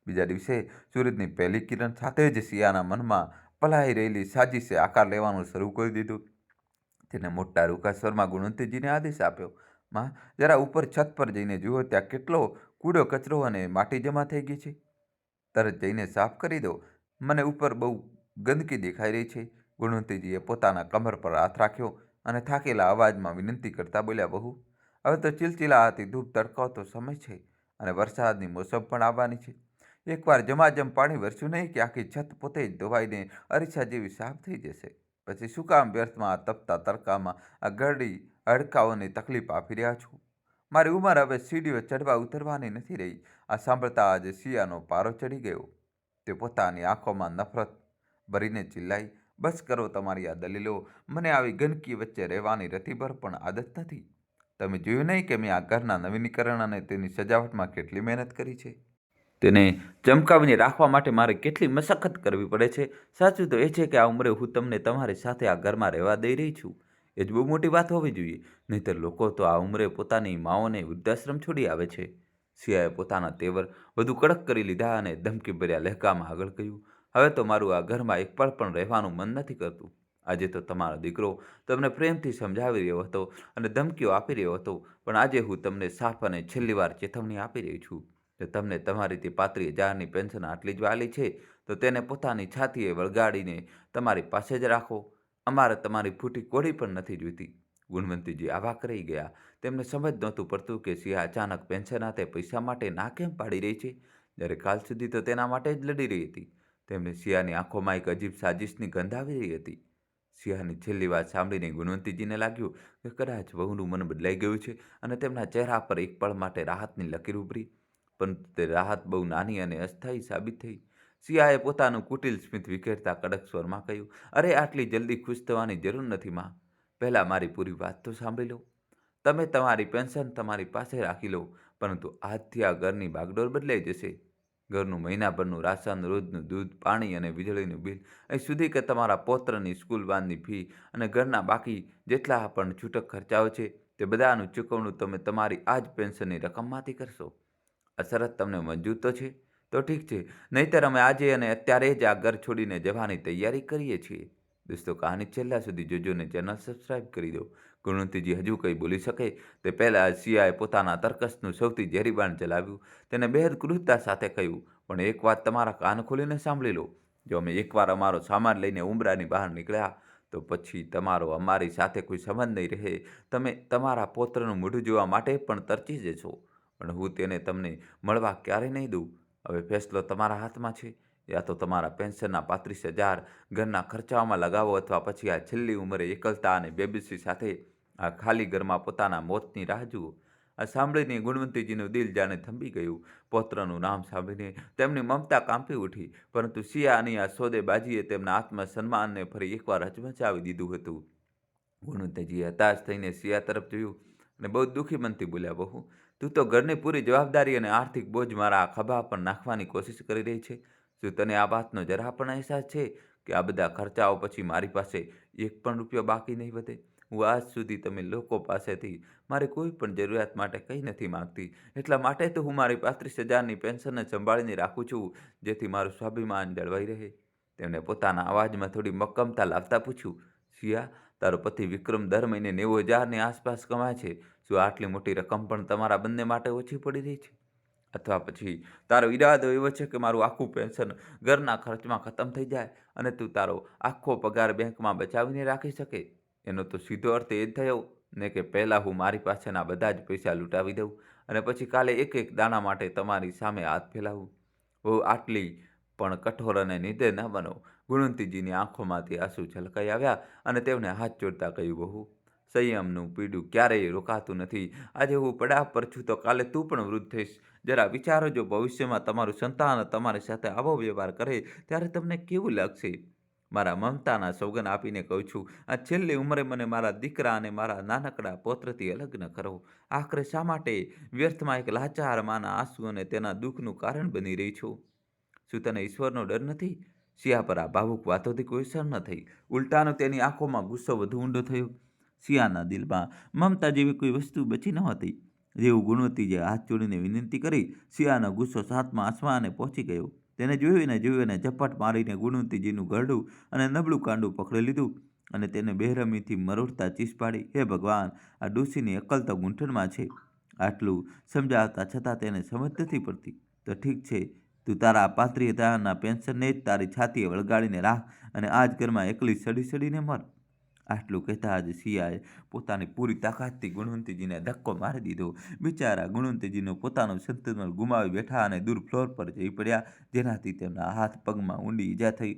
બીજા દિવસે સૂરજની પહેલી કિરણ સાથે જ સિયાના મનમાં પલાઈ રહેલી સાજિશે આકાર લેવાનું શરૂ કરી દીધું. તેને મોટા રૂખા સ્વરમાં ગુણવંતીજીને આદેશ આપ્યો, માં, જરા ઉપર છત પર જઈને જુઓ ત્યાં કેટલો કૂડો કચરો અને માટી જમા થઈ ગઈ છે. તરત જઈને સાફ કરી દો. મને ઉપર બહુ ગંદકી દેખાઈ રહી છે. ગુણવંતીજીએ પોતાના કમર પર હાથ રાખ્યો અને થાકેલા અવાજમાં વિનંતી કરતા બોલ્યા, બહુ, હવે તો ચિલચિલાતી ધૂપ તડકાવતો સમય છે અને વરસાદની મોસમ પણ આવવાની છે. એકવાર જમાજમ પાણી વરસ્યું નહીં કે આખી છત પોતે જ ધોવાઈને અરીસા જેવી સાફ થઈ જશે. પછી શું કામ વ્યર્થમાં આ તપતા તડકામાં આ ગરડી હડકાઓની તકલીફ આપી રહ્યા છું? મારી ઉંમર હવે સીડીઓ ચડવા ઉતરવાની નથી રહી. આ સાંભળતા આજે સિયાનો પારો ચડી ગયો. તે પોતાની આંખોમાં નફરત ભરીને ચિલ્લાઈ, બસ કરો તમારી આ દલીલો. મને આવી ગંદકી વચ્ચે રહેવાની રતિભર પણ આદત નથી. તમે જોયું નહીં કે મેં આ ઘરના નવીનીકરણ અને તેની સજાવટમાં કેટલી મહેનત કરી છે? તેને ચમકાવીને રાખવા માટે મારે કેટલી મશક્કત કરવી પડે છે. સાચું તો એ છે કે આ ઉંમરે હું તમને તમારી સાથે આ ઘરમાં રહેવા દઈ રહી છું. એ જ બહુ મોટી વાત હોવી જોઈએ. નહીંતર લોકો તો આ ઉંમરે પોતાની માઓને વૃદ્ધાશ્રમ છોડી આવે છે. સિયાએ પોતાના તેવર વધુ કડક કરી લીધા અને ધમકીભર્યા લહેકામાં આગળ કહ્યું, હવે તો મારું આ ઘરમાં એક પળ પણ રહેવાનું મન નથી કરતું. આજે તો તમારો દીકરો તમને પ્રેમથી સમજાવી રહ્યો હતો અને ધમકીઓ આપી રહ્યો હતો, પણ આજે હું તમને સાફ અને છેલ્લી વાર ચેતવણી આપી રહી છું. જો તમને તમારી તે 35,000ની પેન્શન આટલી જ વાલી છે, તો તેને પોતાની છાતીએ વળગાડીને તમારી પાસે જ રાખો. અમારે તમારી ફૂટી કોડી પણ નથી જોઈતી. ગુણવંતીજી આવાક રહી ગયા. તેમને સમજ નહોતું પડતું કે સિયા અચાનક પેન્શન હાથે પૈસા માટે ના કેમ પાડી રહી છે, જ્યારે કાલ સુધી તો તેના માટે જ લડી રહી હતી. તેમને સિયાની આંખોમાં એક અજીબ સાજિશની ગંધ આવી રહી હતી. સિયાની છેલ્લી વાત સાંભળીને ગુણવંતીજીને લાગ્યું કે કદાચ વહુનું મન બદલાઈ ગયું છે અને તેમના ચહેરા પર એક પળ માટે રાહતની લકીર ઉભરી. પરંતુ તે રાહત બહુ નાની અને અસ્થાયી સાબિત થઈ. સિયાએ પોતાનું કુટિલ સ્મિત વિખેરતા કડક સ્વરમાં કહ્યું, અરે આટલી જલ્દી ખુશ થવાની જરૂર નથી માં. પહેલાં મારી પૂરી વાત તો સાંભળી લો. તમે તમારી પેન્શન તમારી પાસે રાખી લો, પરંતુ આજથી આ ઘરની બાગડોર બદલાઈ જશે. ઘરનું મહિનાભરનું રાશન, રોજનું દૂધ, પાણી અને વીજળીનું બિલ, અહીં સુધી કે તમારા પૌત્રની સ્કૂલ વાનની ફી અને ઘરના બાકી જેટલા પણ છૂટક ખર્ચાઓ છે, તે બધાનું ચૂકવણું તમે તમારી આ જ પેન્શનની રકમમાંથી કરશો. આ શરત તમને મંજૂર તો છે? તો ઠીક છે, નહીંતર અમે આજે અને અત્યારે જ આ ઘર છોડીને જવાની તૈયારી કરીએ છીએ. દોસ્તો, કહાની છેલ્લા સુધી જોજો અને ચેનલ સબસ્ક્રાઈબ કરી દો. ગુણવંતીજી હજુ કંઈ બોલી શકે તે પહેલાં સિયાએ પોતાના તર્કસનું સૌથી ઝેરી બાણ ચલાવ્યું. તેને બેહદ ક્રૂરતા સાથે કહ્યું, પણ એક વાત તમારા કાન ખોલીને સાંભળી લો. જો અમે એકવાર અમારો સામાન લઈને ઉંબરાની બહાર નીકળ્યા, તો પછી તમારો અમારી સાથે કોઈ સંબંધ નહીં રહે. તમે તમારા પૌત્રનું મોઢું જોવા માટે પણ તરસી જશો, પણ હું તેને તમને મળવા ક્યારેય નહીં દઉં. હવે ફેસલો તમારા હાથમાં છે. યા તો તમારા પેન્શનના 35,000 ઘરના ખર્ચાઓમાં લગાવો, અથવા પછી આ છેલ્લી ઉંમરે એકલતા અને બેબસી સાથે આ ખાલી ઘરમાં પોતાના મોતની રાહ જુઓ. આ સાંભળીને ગુણવંતીજીનું દિલ જાણે થંભી ગયું. પૌત્રનું નામ સાંભળીને તેમની મમતા કાંપી ઉઠી, પરંતુ સિયાની આ સોદેબાજીએ તેમના આત્મસન્માનને ફરી એકવાર હચમચાવી દીધું હતું. ગુણવંતીજીએ હતાશ થઈને સિયા તરફ જોયું અને બહુ દુઃખી મનથી બોલ્યા, બહુ, તું તો ઘરની પૂરી જવાબદારી અને આર્થિક બોજ મારા ખભા પર નાખવાની કોશિશ કરી રહી છે. શું તને આ વાતનો જરા પણ અહેસાસ છે કે આ બધા ખર્ચાઓ પછી મારી પાસે એક પણ રૂપિયો બાકી નહીં વધે? હું આજ સુધી તમે લોકો પાસેથી મારી કોઈ પણ જરૂરિયાત માટે કંઈ નથી માંગતી. એટલા માટે તો હું મારી 35,000ની પેન્શનને સંભાળીને રાખું છું, જેથી મારું સ્વાભિમાન જળવાઈ રહે. તેમણે પોતાના અવાજમાં થોડી મક્કમતા લાવતા પૂછ્યું, સિયા, તારો પતિ વિક્રમ દર મહિને 90,000ની આસપાસ કમાય છે. શું આટલી મોટી રકમ પણ તમારા બંને માટે ઓછી પડી રહી છે? અથવા પછી તારો ઈરાદો એવો છે કે મારું આખું પેન્શન ઘરના ખર્ચમાં ખતમ થઈ જાય અને તું તારો આખો પગાર બેંકમાં બચાવીને રાખી શકે? એનો તો સીધો અર્થ એ જ થયો ને કે પહેલાં હું મારી પાસેના બધા જ પૈસા લૂંટાવી દઉં અને પછી કાલે એક એક દાણા માટે તમારી સામે હાથ ફેલાવું. બહુ આટલી પણ કઠોર અને નિર્દય ન બનો. ગુણવંતીજીની આંખોમાંથી આંસુ છલકાઈ આવ્યા અને તેમણે હાથ જોડતા કહ્યું, બહુ, સંયમનું પીડું ક્યારેય રોકાતું નથી. આજે હું પડાવ પર છું તો કાલે તું પણ વૃદ્ધ થઈશ. જરા વિચારો, જો ભવિષ્યમાં તમારું સંતાન તમારી સાથે આવો વ્યવહાર કરે ત્યારે તમને કેવું લાગશે? મારા મમતાના સોગંદ આપીને કહું છું, આ છેલ્લી ઉંમરે મને મારા દીકરા અને મારા નાનકડા પૌત્રથી અલગ ન કરો. આખરે શા માટે વ્યર્થમાં એક લાચાર માના આંસુ અને તેના દુઃખનું કારણ બની રહી છો? શું તને ઈશ્વરનો ડર નથી? સિયા પર આ ભાવુક વાતોથી કોઈ અસર ન થઈ. ઉલટાનો તેની આંખોમાં ગુસ્સો વધુ ઊંડો થયો. સિયાના દિલમાં મમતા જેવી કોઈ વસ્તુ બચી નહોતી. જેવું ગુણવંતીજીએ હાથ જોડીને વિનંતી કરી, સિયાનો ગુસ્સો 7મા આસમાને પહોંચી ગયો. તેને જોઈને ઝપટ મારીને ગુણવંતીજીનું ઘરડું અને નબળું કાંડું પકડી લીધું અને તેને બેરહમીથી મરોડતા ચીસ પાડી, હે ભગવાન, આ ડોશીની અક્કલ તો ગૂંઠણમાં છે. આટલું સમજાવતા છતાં તેને સમજ નથી પડતી. તો ઠીક છે, તું તારા 35,000ના પેન્શનને જ તારી છાતીએ વળગાડીને રાખ અને આ જ ઘરમાં એકલી સડી સડીને મર. આટલું કહેતા જ સિયાએ પોતાની પૂરી તાકાતથી ગુણવંતીજીને ધક્કો મારી દીધો. બિચારા ગુણવંતીજીનું પોતાનું સંતુલન ગુમાવી બેઠા અને દૂર ફ્લોર પર જઈ પડ્યા, જેનાથી તેમના હાથ પગમાં ઊંડી ઈજા થઈ.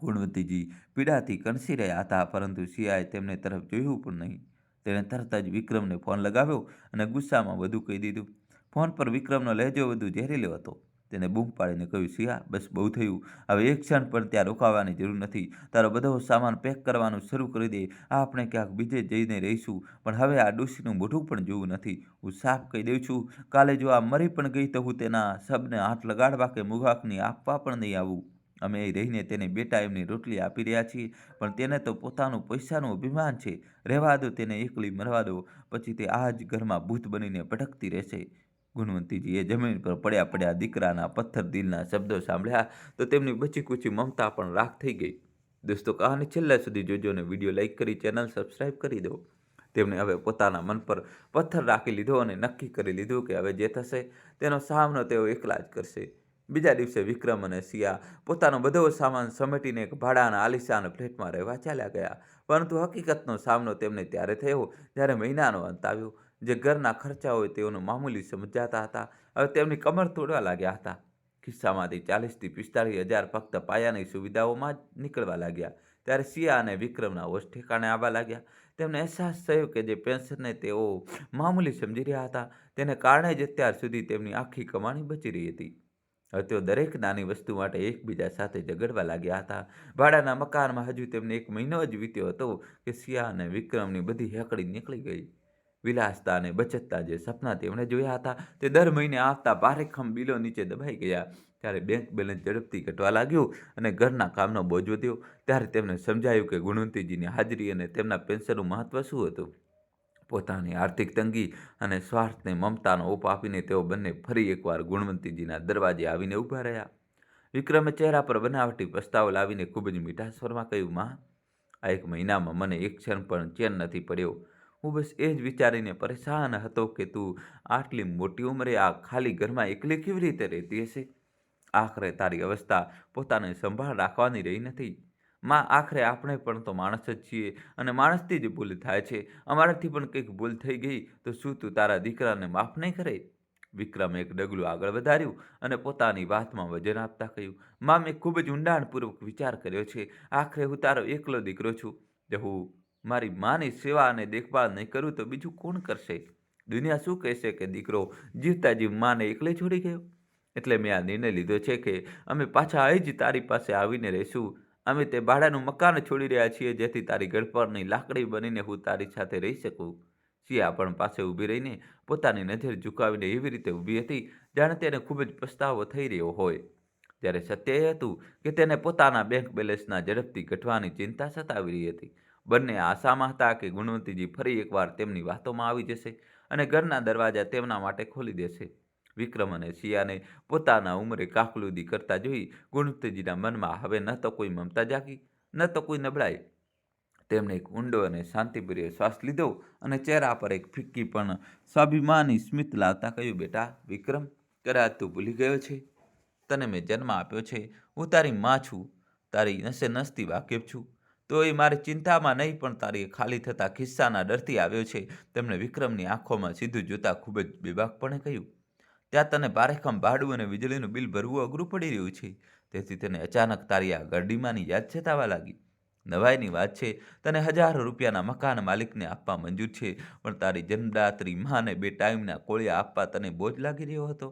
ગુણવંતીજી પીડાથી કણસી રહ્યા હતા, પરંતુ સિયાએ તેમને તરફ જોયું પણ નહીં. તેણે તરત જ વિક્રમને ફોન લગાવ્યો અને ગુસ્સામાં બધું કહી દીધું. ફોન પર વિક્રમનો લહેજો વધુ ઝેરીલો હતો. તેને બૂમ પાડીને કહ્યું, સિયા, બસ બહુ થયું. હવે એક ક્ષણ પણ ત્યાં રોકાવાની જરૂર નથી. તારો બધો સામાન પેક કરવાનું શરૂ કરી દે. આપણે ક્યાંક બીજે જઈને રહીશું, પણ હવે આ ડોશીનું મોઢું પણ જોવું નથી. હું સાફ કહી દઉં છું, કાલે જો આ મરી પણ ગઈ તો હું તેના શબને હાથ લગાડવા કે મુખાગ્નિ આપવા પણ નહીં આવું. અમે અહીં રહીને તેને 2 ટાઈમની રોટલી આપી રહ્યા છીએ, પણ તેને તો પોતાનું પૈસાનું અભિમાન છે. રહેવા દો, તેને એકલી મરવા દો, પછી તે આ જ ઘરમાં ભૂત બનીને ભટકતી રહેશે. ગુણવંતીજીએ જમીન પર પડ્યા દીકરાના પથ્થર દિલના શબ્દો સાંભળ્યા તો તેમની બચી કૂચી મમતા પણ રાખ થઈ ગઈ. દોસ્તો, કહાની છેલ્લા સુધી જોજો અને વિડીયો લાઈક કરી ચેનલ સબસ્ક્રાઈબ કરી દો. તેમણે હવે પોતાના મન પર પથ્થર રાખી લીધો અને નક્કી કરી લીધું કે હવે જે થશે તેનો સામનો તેઓ એકલા જ કરશે. બીજા દિવસે વિક્રમ અને સિયા પોતાનો બધો સામાન સમેટીને એક ભાડાના આલિશાન ફ્લેટમાં રહેવા ચાલ્યા ગયા. પરંતુ હકીકતનો સામનો તેમને ત્યારે થયો જ્યારે મહિનાનો અંત આવ્યો. જે ઘરના ખર્ચાઓ તેઓનું મામૂલી સમજાતા હતા, હવે તેમની કમર તોડવા લાગ્યા હતા. ખિસ્સામાંથી 40,000 થી 45,000 ફક્ત પાયાની સુવિધાઓમાં જ નીકળવા લાગ્યા. ત્યારે સિયા અને વિક્રમના હોશ ઠેકાણે આવવા લાગ્યા. તેમને અહેસાસ થયો કે જે પેન્શનને તેઓ મામૂલી સમજી રહ્યા હતા, તેને કારણે જ અત્યાર સુધી તેમની આખી કમાણી બચી રહી હતી. હવે તેઓ દરેક નાની વસ્તુ માટે એકબીજા સાથે ઝઘડવા લાગ્યા હતા. ભાડાના મકાનમાં હજુ તેમને 1 મહિનો જ વીત્યો હતો કે સિયા અને વિક્રમની બધી હેકડી નીકળી ગઈ. વિલાસતા અને બચતતા જે સપના તેમણે જોયા હતા તે દર મહિને આવતા ભારેખમ બિલો નીચે દબાઈ ગયા. ત્યારે બેંક બેલેન્સ ઝડપથી ઘટવા લાગ્યું અને ઘરના કામનો બોજ વધ્યો. ત્યારે તેમને સમજાયું કે ગુણવંતીજીની હાજરી અને તેમના પેન્શનનું મહત્વ શું હતું. પોતાની આર્થિક તંગી અને સ્વાર્થને મમતાનો ઓપ આપીને તેઓ બંને ફરી એકવાર ગુણવંતીજીના દરવાજે આવીને ઊભા રહ્યા. વિક્રમે ચહેરા પર બનાવટી પસ્તાવો લાવીને ખૂબ જ મીઠા સ્વરમાં કહ્યું, માં, આ 1 મહિનામાં મને એક ક્ષણ પણ ચેન નથી પડ્યો. હું બસ એ જ વિચારીને પરેશાન હતો કે તું આટલી મોટી ઉંમરે આ ખાલી ઘરમાં એકલી કેવી રીતે રહેતી હશે. આખરે તારી અવસ્થા પોતાને સંભાળ રાખવાની રહી નથી. માં, આખરે આપણે પણ તો માણસ જ છીએ અને માણસથી જ ભૂલ થાય છે. અમારાથી પણ કંઈક ભૂલ થઈ ગઈ તો શું તું તારા દીકરાને માફ નહીં કરે? વિક્રમે એક ડગલું આગળ વધાર્યું અને પોતાની વાતમાં વજન આપતા કહ્યું, માં, મેં ખૂબ જ ઊંડાણપૂર્વક વિચાર કર્યો છે. આખરે હું તારો એકલો દીકરો છું. જો હું મારી માની સેવા અને દેખભાળ નહીં કરું તો બીજું કોણ કરશે? દુનિયા શું કહેશે કે દીકરો જીવતા જીવ માને એકલે છોડી ગયો? એટલે મેં આ નિર્ણય લીધો છે કે અમે પાછા અહીં જ તારી પાસે આવીને રહીશું. અમે તે ભાડાનું મકાન છોડી રહ્યા છીએ જેથી તારી ગળપરની લાકડી બનીને હું તારી સાથે રહી શકું. સિયા પણ પાસે ઊભી રહીને પોતાની નજર ઝુકાવીને એવી રીતે ઊભી હતી જાણે તેને ખૂબ જ પસ્તાવો થઈ રહ્યો હોય. જ્યારે સત્ય એ હતું કે તેને પોતાના બેંક બેલેન્સના ઝડપથી ઘટવાની ચિંતા સતાવી રહી હતી. બંને આશામાં હતા કે ગુણવંતીજી ફરી એકવાર તેમની વાતોમાં આવી જશે અને ઘરના દરવાજા તેમના માટે ખોલી દેશે. વિક્રમ અને સિયાને પોતાના ઉંમરે કાકલુદી કરતા જોઈ ગુણવંતીજીના મનમાં હવે ન તો કોઈ મમતા જાગી, ન તો કોઈ નબળાઈ. તેમણે એક ઊંડો અને શાંતિપ્રિય શ્વાસ લીધો અને ચહેરા પર એક ફિક્કી પણ સ્વાભિમાની સ્મિત લાવતા કહ્યું, બેટા વિક્રમ, કદાચ તું ભૂલી ગયો છે, તને મેં જન્મ આપ્યો છે. હું તારી માં છું, તારી નસે નસથી વાકેફ છું. તો એ મારી ચિંતામાં નહીં પણ તારી ખાલી થતા ખિસ્સાના ડરથી આવ્યો છે. તેમણે વિક્રમની આંખોમાં સીધું જોતા ખૂબ જ બેબાકપણે કહ્યું, ત્યાં તને ભારેખમ ભાડું અને વીજળીનું બિલ ભરવું અઘરું પડી રહ્યું છે, તેથી તને અચાનક તારી આ ગરડીમાંની યાદ સતાવા લાગી. નવાઈની વાત છે, તને હજારો રૂપિયાના મકાન માલિકને આપવા મંજૂર છે, પણ તારી જન્મદાત્રી માને 2 ટાઈમના કોળિયા આપવા તને બોજ લાગી રહ્યો હતો.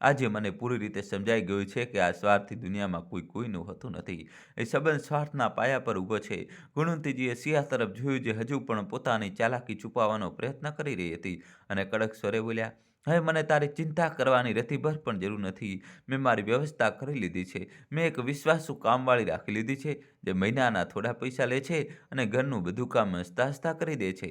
આજે મને પૂરી રીતે સમજાઈ ગયું છે કે આ સ્વાર્થી દુનિયામાં કોઈનું હોતું નથી. એ સંબંધ સ્વાર્થના પાયા પર ઊભો છે. ગુણવંતીજીએ સિયા તરફ જોયું જે હજુ પણ પોતાની ચાલાકી છુપાવવાનો પ્રયત્ન કરી રહી હતી અને કડક સ્વરે બોલ્યા, હવે મને તારી ચિંતા કરવાની રતીભર પણ જરૂર નથી. મેં મારી વ્યવસ્થા કરી લીધી છે. મેં એક વિશ્વાસુ કામવાળી રાખી લીધી છે જે મહિનાના થોડા પૈસા લે છે અને ઘરનું બધું કામ હસતા કરી દે છે.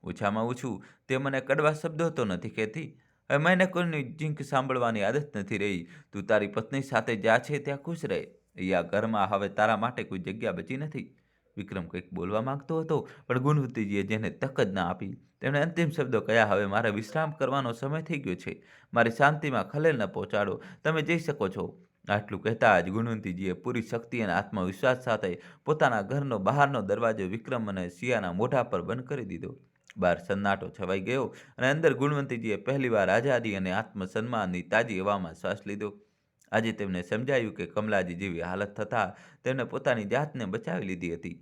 ઓછામાં ઓછું તે મને કડવા શબ્દો તો નથી કહેતી. હવે મને કોઈની જીંક સાંભળવાની આદત નથી રહી. તું તારી પત્ની સાથે જ્યાં છે ત્યાં ખુશ રહે. આ ઘરમાં હવે તારા માટે કોઈ જગ્યા બચી નથી. વિક્રમ કંઈક બોલવા માંગતો હતો, પણ ગુણવંતીજીએ જેને તક જ ના આપી. તેમણે અંતિમ શબ્દો કહ્યા, હવે મારે વિશ્રામ કરવાનો સમય થઈ ગયો છે. મારી શાંતિમાં ખલેલ ન પહોંચાડો. તમે જઈ શકો છો. આટલું કહેતા જ ગુણવંતીજીએ પૂરી શક્તિ અને આત્મવિશ્વાસ સાથે પોતાના ઘરનો બહારનો દરવાજો વિક્રમ અને સિયાના મોઢા પર બંધ કરી દીધો. બહાર સન્નાટો છવાઈ ગયો અને અંદર ગુણવંતીજીએ પહેલીવાર આઝાદી અને આત્મસન્માનની તાજી હવામાં શ્વાસ લીધો. આજે તેમને સમજાયું કે કમલાજી જેવી હાલત થતાં તેમણે પોતાની જાતને બચાવી લીધી હતી.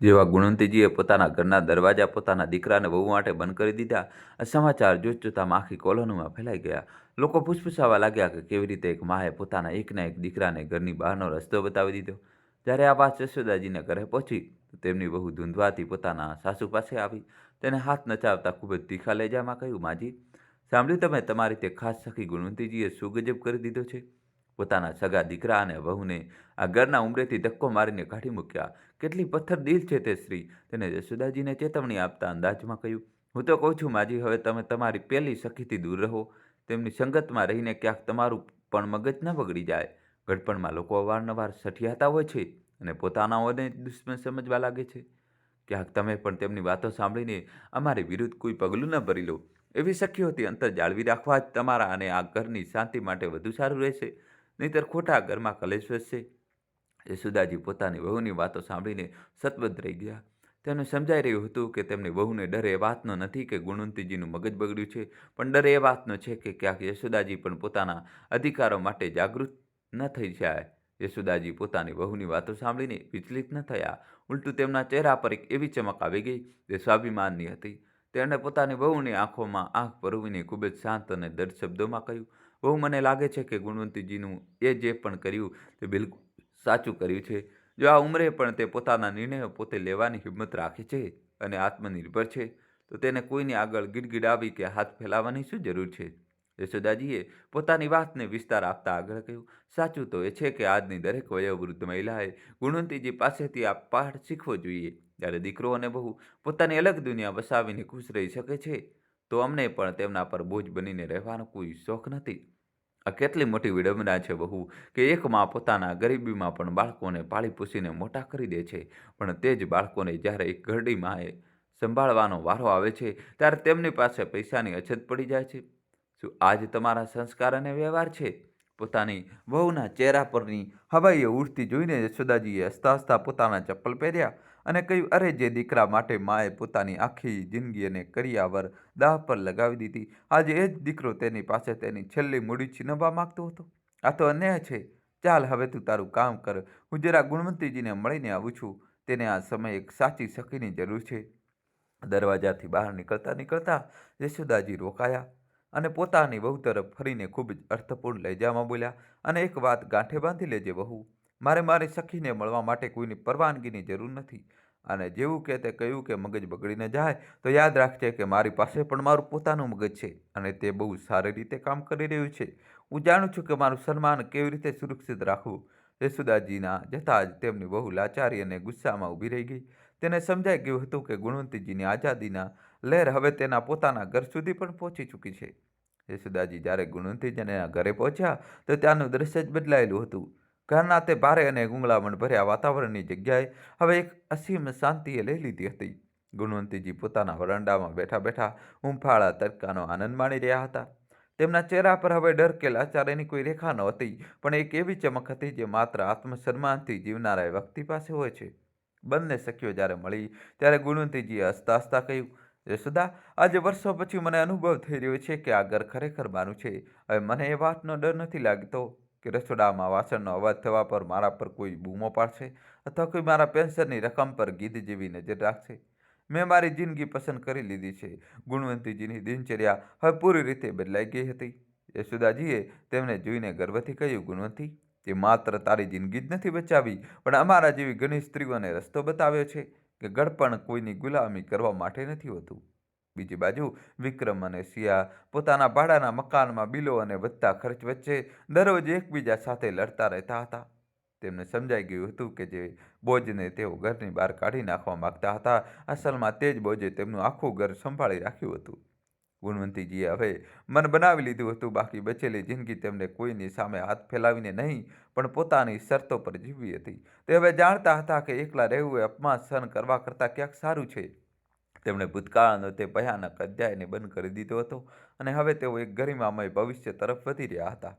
જેવા ગુણવંતીજીએ પોતાના ઘરના દરવાજા પોતાના દીકરાને વહુ માટે બંધ કરી દીધા, આ સમાચાર જોતજોતામાં આખી કોલોનીમાં ફેલાઈ ગયા. લોકો પૂછપૂછાવા લાગ્યા કે કેવી રીતે એક માએ પોતાના એકના એક દીકરાને ઘરની બહારનો રસ્તો બતાવી દીધો. જ્યારે આ વાત જશોદાજીને ઘરે પહોંચી તો તેમની વહુ ધૂંધવાથી પોતાના સાસુ પાસે આવી. તેને હાથ નચાવતા ખૂબ જ તીખા લહેજામાં કહ્યું, માજી, સાંભળ્યું તમે તમારી તે ખાસ સખી ગુણવંતીજીએ શું ગજબ કરી દીધો છે? પોતાના સગા દીકરા અને વહુને આ ઘરના ઉંબરેથી ધક્કો મારીને કાઢી મૂક્યા. કેટલી પથ્થર દિલ છે તે સ્ત્રી! તેને જશોદાજીને ચેતવણી આપતા અંદાજમાં કહ્યું, હું તો કહું છું માજી, હવે તમે તમારી પહેલી સખીથી દૂર રહો. તેમની સંગતમાં રહીને ક્યાંક તમારું પણ મગજ ન બગડી જાય. ઘડપણમાં લોકો અવારનવાર સઠિયાતા હોય છે અને પોતાનાઓને દુશ્મન સમજવા લાગે છે. ક્યાંક તમે પણ તેમની વાતો સાંભળીને અમારી વિરુદ્ધ કોઈ પગલું ન ભરી લો. એવી સખીઓથી અંતર જાળવી રાખવા જ તમારા અને આ ઘરની શાંતિ માટે વધુ સારું રહેશે. નહીંતર ખોટા ઘરમાં કલેશ વધશે. યશોદાજી પોતાની વહુની વાતો સાંભળીને સતબદ્ધ રહી ગયા. તેમને સમજાઈ રહ્યું હતું કે તેમની વહુને ડર એ વાતનો નથી કે ગુણવંતીજીનું મગજ બગડ્યું છે, પણ ડર એ વાતનો છે કે ક્યાંક યશોદાજી પણ પોતાના અધિકારો માટે જાગૃત ન થઈ જાય. યશોદાજી પોતાની વહુની વાતો સાંભળીને વિચલિત ન થયા. ઉલટું તેમના ચહેરા પર એક એવી ચમક આવી ગઈ જે સ્વાભિમાનની હતી. તેમણે પોતાની વહુની આંખોમાં આંખ પરોવીને ખૂબ જ શાંત અને દૃઢ શબ્દોમાં કહ્યું, વહુ, મને લાગે છે કે ગુણવંતીજીનું એ જે પણ કર્યું તે બિલકુલ સાચું કર્યું છે. જો આ ઉંમરે પણ તે પોતાના નિર્ણયો પોતે લેવાની હિંમત રાખે છે અને આત્મનિર્ભર છે, તો તેને કોઈની આગળ ગીડગીડાવી કે હાથ ફેલાવવાની શું જરૂર છે? યશોદાજીએ પોતાની વાતને વિસ્તાર આપતા આગળ કહ્યું, સાચું તો એ છે કે આજની દરેક વયોવૃદ્ધ મહિલાએ ગુણવંતીજી પાસેથી આ પાઠ શીખવો જોઈએ. જ્યારે દીકરો અને બહુ પોતાની અલગ દુનિયા વસાવીને ખુશ રહી શકે છે, તો અમને પણ તેમના પર બોજ બનીને રહેવાનો કોઈ શોખ નથી. આ કેટલી મોટી વિડંબના છે વહુ, કે એક મા પોતાના ગરીબીમાં પણ બાળકોને પાળી પોષીને મોટા કરી દે છે, પણ તે જ બાળકોને જ્યારે એક ઘરડી માએ સંભાળવાનો વારો આવે છે ત્યારે તેમની પાસે પૈસાની અછત પડી જાય છે. શું આ જ તમારા સંસ્કાર અને વ્યવહાર છે? પોતાની વહુના ચહેરા પરની હવાઈએ ઉડતી જોઈને યશોદાજીએ હસતા હસતા પોતાના ચપ્પલ પહેર્યા અને કહ્યું, અરે, જે દીકરા માટે માએ પોતાની આખી જિંદગી અને કરિયાવર દાવ પર લગાવી દીધી, આજે એ જ દીકરો તેની પાસે તેની છેલ્લી મૂડી છીનવવા માંગતો હતો. આ તો અન્યાય છે. ચાલ, હવે તું તારું કામ કર. હું જરા ગુણવંતીજીને મળીને આવું છું. તેને આ સમયે એક સાચી સખીની જરૂર છે. દરવાજાથી બહાર નીકળતા નીકળતા યશોદાજી રોકાયા અને પોતાની વહુ તરફ ફરીને ખૂબ જ અર્થપૂર્ણ લહેજામાં બોલ્યા, અને એક વાત ગાંઠે બાંધી લેજે વહુ, મારે મારી સખીને મળવા માટે કોઈની પરવાનગીની જરૂર નથી. અને જેવું કે તે કહ્યું કે મગજ બગડી ન જાય, તો યાદ રાખજે કે મારી પાસે પણ મારું પોતાનું મગજ છે અને તે બહુ સારી રીતે કામ કરી રહ્યું છે. હું જાણું છું કે મારું સન્માન કેવી રીતે સુરક્ષિત રાખવું. યશોદાજીના જતાં જ તેમની વહુ લાચારી અને ગુસ્સામાં ઊભી રહી ગઈ. તેને સમજાઈ ગયું હતું કે ગુણવંતીજીની આઝાદીના લહેર હવે તેના પોતાના ઘર સુધી પણ પહોંચી ચૂકી છે. યશોદાજી જ્યારે ગુણવંતીજીના ઘરે પહોંચ્યા તો ત્યાંનું દ્રશ્ય જ બદલાયેલું હતું. ઘરના તે ભારે અને ગુંગળામણ ભર્યા વાતાવરણની જગ્યાએ હવે એક અસીમ શાંતિએ લઈ લીધી હતી. ગુણવંતીજી પોતાના વરાંડામાં બેઠા બેઠા હૂંફાળા તડકાનો આનંદ માણી રહ્યા હતા. તેમના ચહેરા પર હવે ડર કે લાચારીની કોઈ રેખા નહોતી, પણ એક એવી ચમક હતી જે માત્ર આત્મસન્માનથી જીવનારા વ્યક્તિ પાસે હોય છે. બંને સખીઓ જ્યારે મળી ત્યારે ગુણવંતીજીએ હસતા હસતા કહ્યું, યશોદા, આજે વર્ષો પછી મને અનુભવ થઈ રહ્યો છે કે આ ઘર ખરેખર મારું છે. હવે મને એ વાતનો ડર નથી લાગતો કે રસોડામાં વાસણનો અવાજ થવા પર મારા પર કોઈ બૂમો પાડશે અથવા કોઈ મારા પેન્શનની રકમ પર ગીધ જેવી નજર રાખશે. મેં મારી જિંદગી પસંદ કરી લીધી છે. ગુણવંતીજીની દિનચર્યા હવે પૂરી રીતે બદલાઈ ગઈ હતી. યશોદાજીએ તેમને જોઈને ગર્વથી કહ્યું, ગુણવંતી, તે માત્ર તારી જિંદગી જ નથી બચાવી, પણ અમારા જેવી ઘણી સ્ત્રીઓને રસ્તો બતાવ્યો છે કે ઘડપણ કોઈની ગુલામી કરવા માટે નથી હોતું. બીજી બાજુ વિક્રમ અને સિયા પોતાના ભાડાના મકાનમાં બિલો અને વધતા ખર્ચ વચ્ચે દરરોજ એકબીજા સાથે લડતા રહેતા હતા. તેમને સમજાઈ ગયું હતું કે જે બોજને તેઓ ઘરની બહાર કાઢી નાખવા માંગતા હતા, અસલમાં તે જ બોજે તેમનું આખું ઘર સંભાળી રાખ્યું હતું. ગુણવંતીજીએ હવે મન બનાવી લીધું હતું, બાકી બચેલી જિંદગી તેમને કોઈની સામે હાથ ફેલાવીને નહીં, પણ પોતાની શરતો પર જીવવી હતી. તે હવે જાણતા હતા કે એકલા રહેવું એ અપમાન સહન કરવા કરતાં ક્યાંક સારું છે. તેમણે ભૂતકાળનો તે ભયાનક અધ્યાયને બંધ કરી દીધો હતો અને હવે તેઓ એક ગરિમામય ભવિષ્ય તરફ વધી રહ્યા હતા.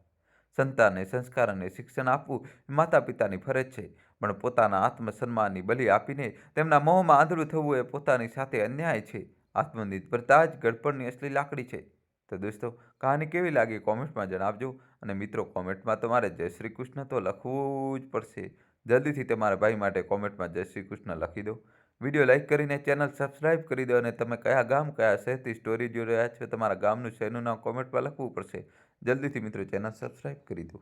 સંતાનને સંસ્કાર અને શિક્ષણ આપવું એ માતા પિતાની ફરજ છે, પણ પોતાના આત્મસન્માનની બલિ આપીને તેમના મોહમાં આંધળું થવું એ પોતાની સાથે અન્યાય છે. આત્મનિર્ભરતા જ ઘડપણની અસલી લાકડી છે. તો દોસ્તો, કહાની કેવી લાગી કોમેન્ટમાં જણાવજો. અને મિત્રો, કોમેન્ટમાં તમારે જય શ્રી કૃષ્ણ તો લખવું જ પડશે. જલ્દીથી તમારા ભાઈ માટે કોમેન્ટમાં જય શ્રી કૃષ્ણ લખી દો. વિડીયો લાઇક કરીને ચેનલ સબસ્ક્રાઇબ કરી દો. અને તમે કયા ગામ, કયા શહેરથી સ્ટોરી જોઈ રહ્યા છો, તમારા ગામનું, શહેરનું નામ કોમેન્ટમાં લખવું પડશે. જલ્દીથી મિત્રો ચેનલ સબસ્ક્રાઇબ કરી દો.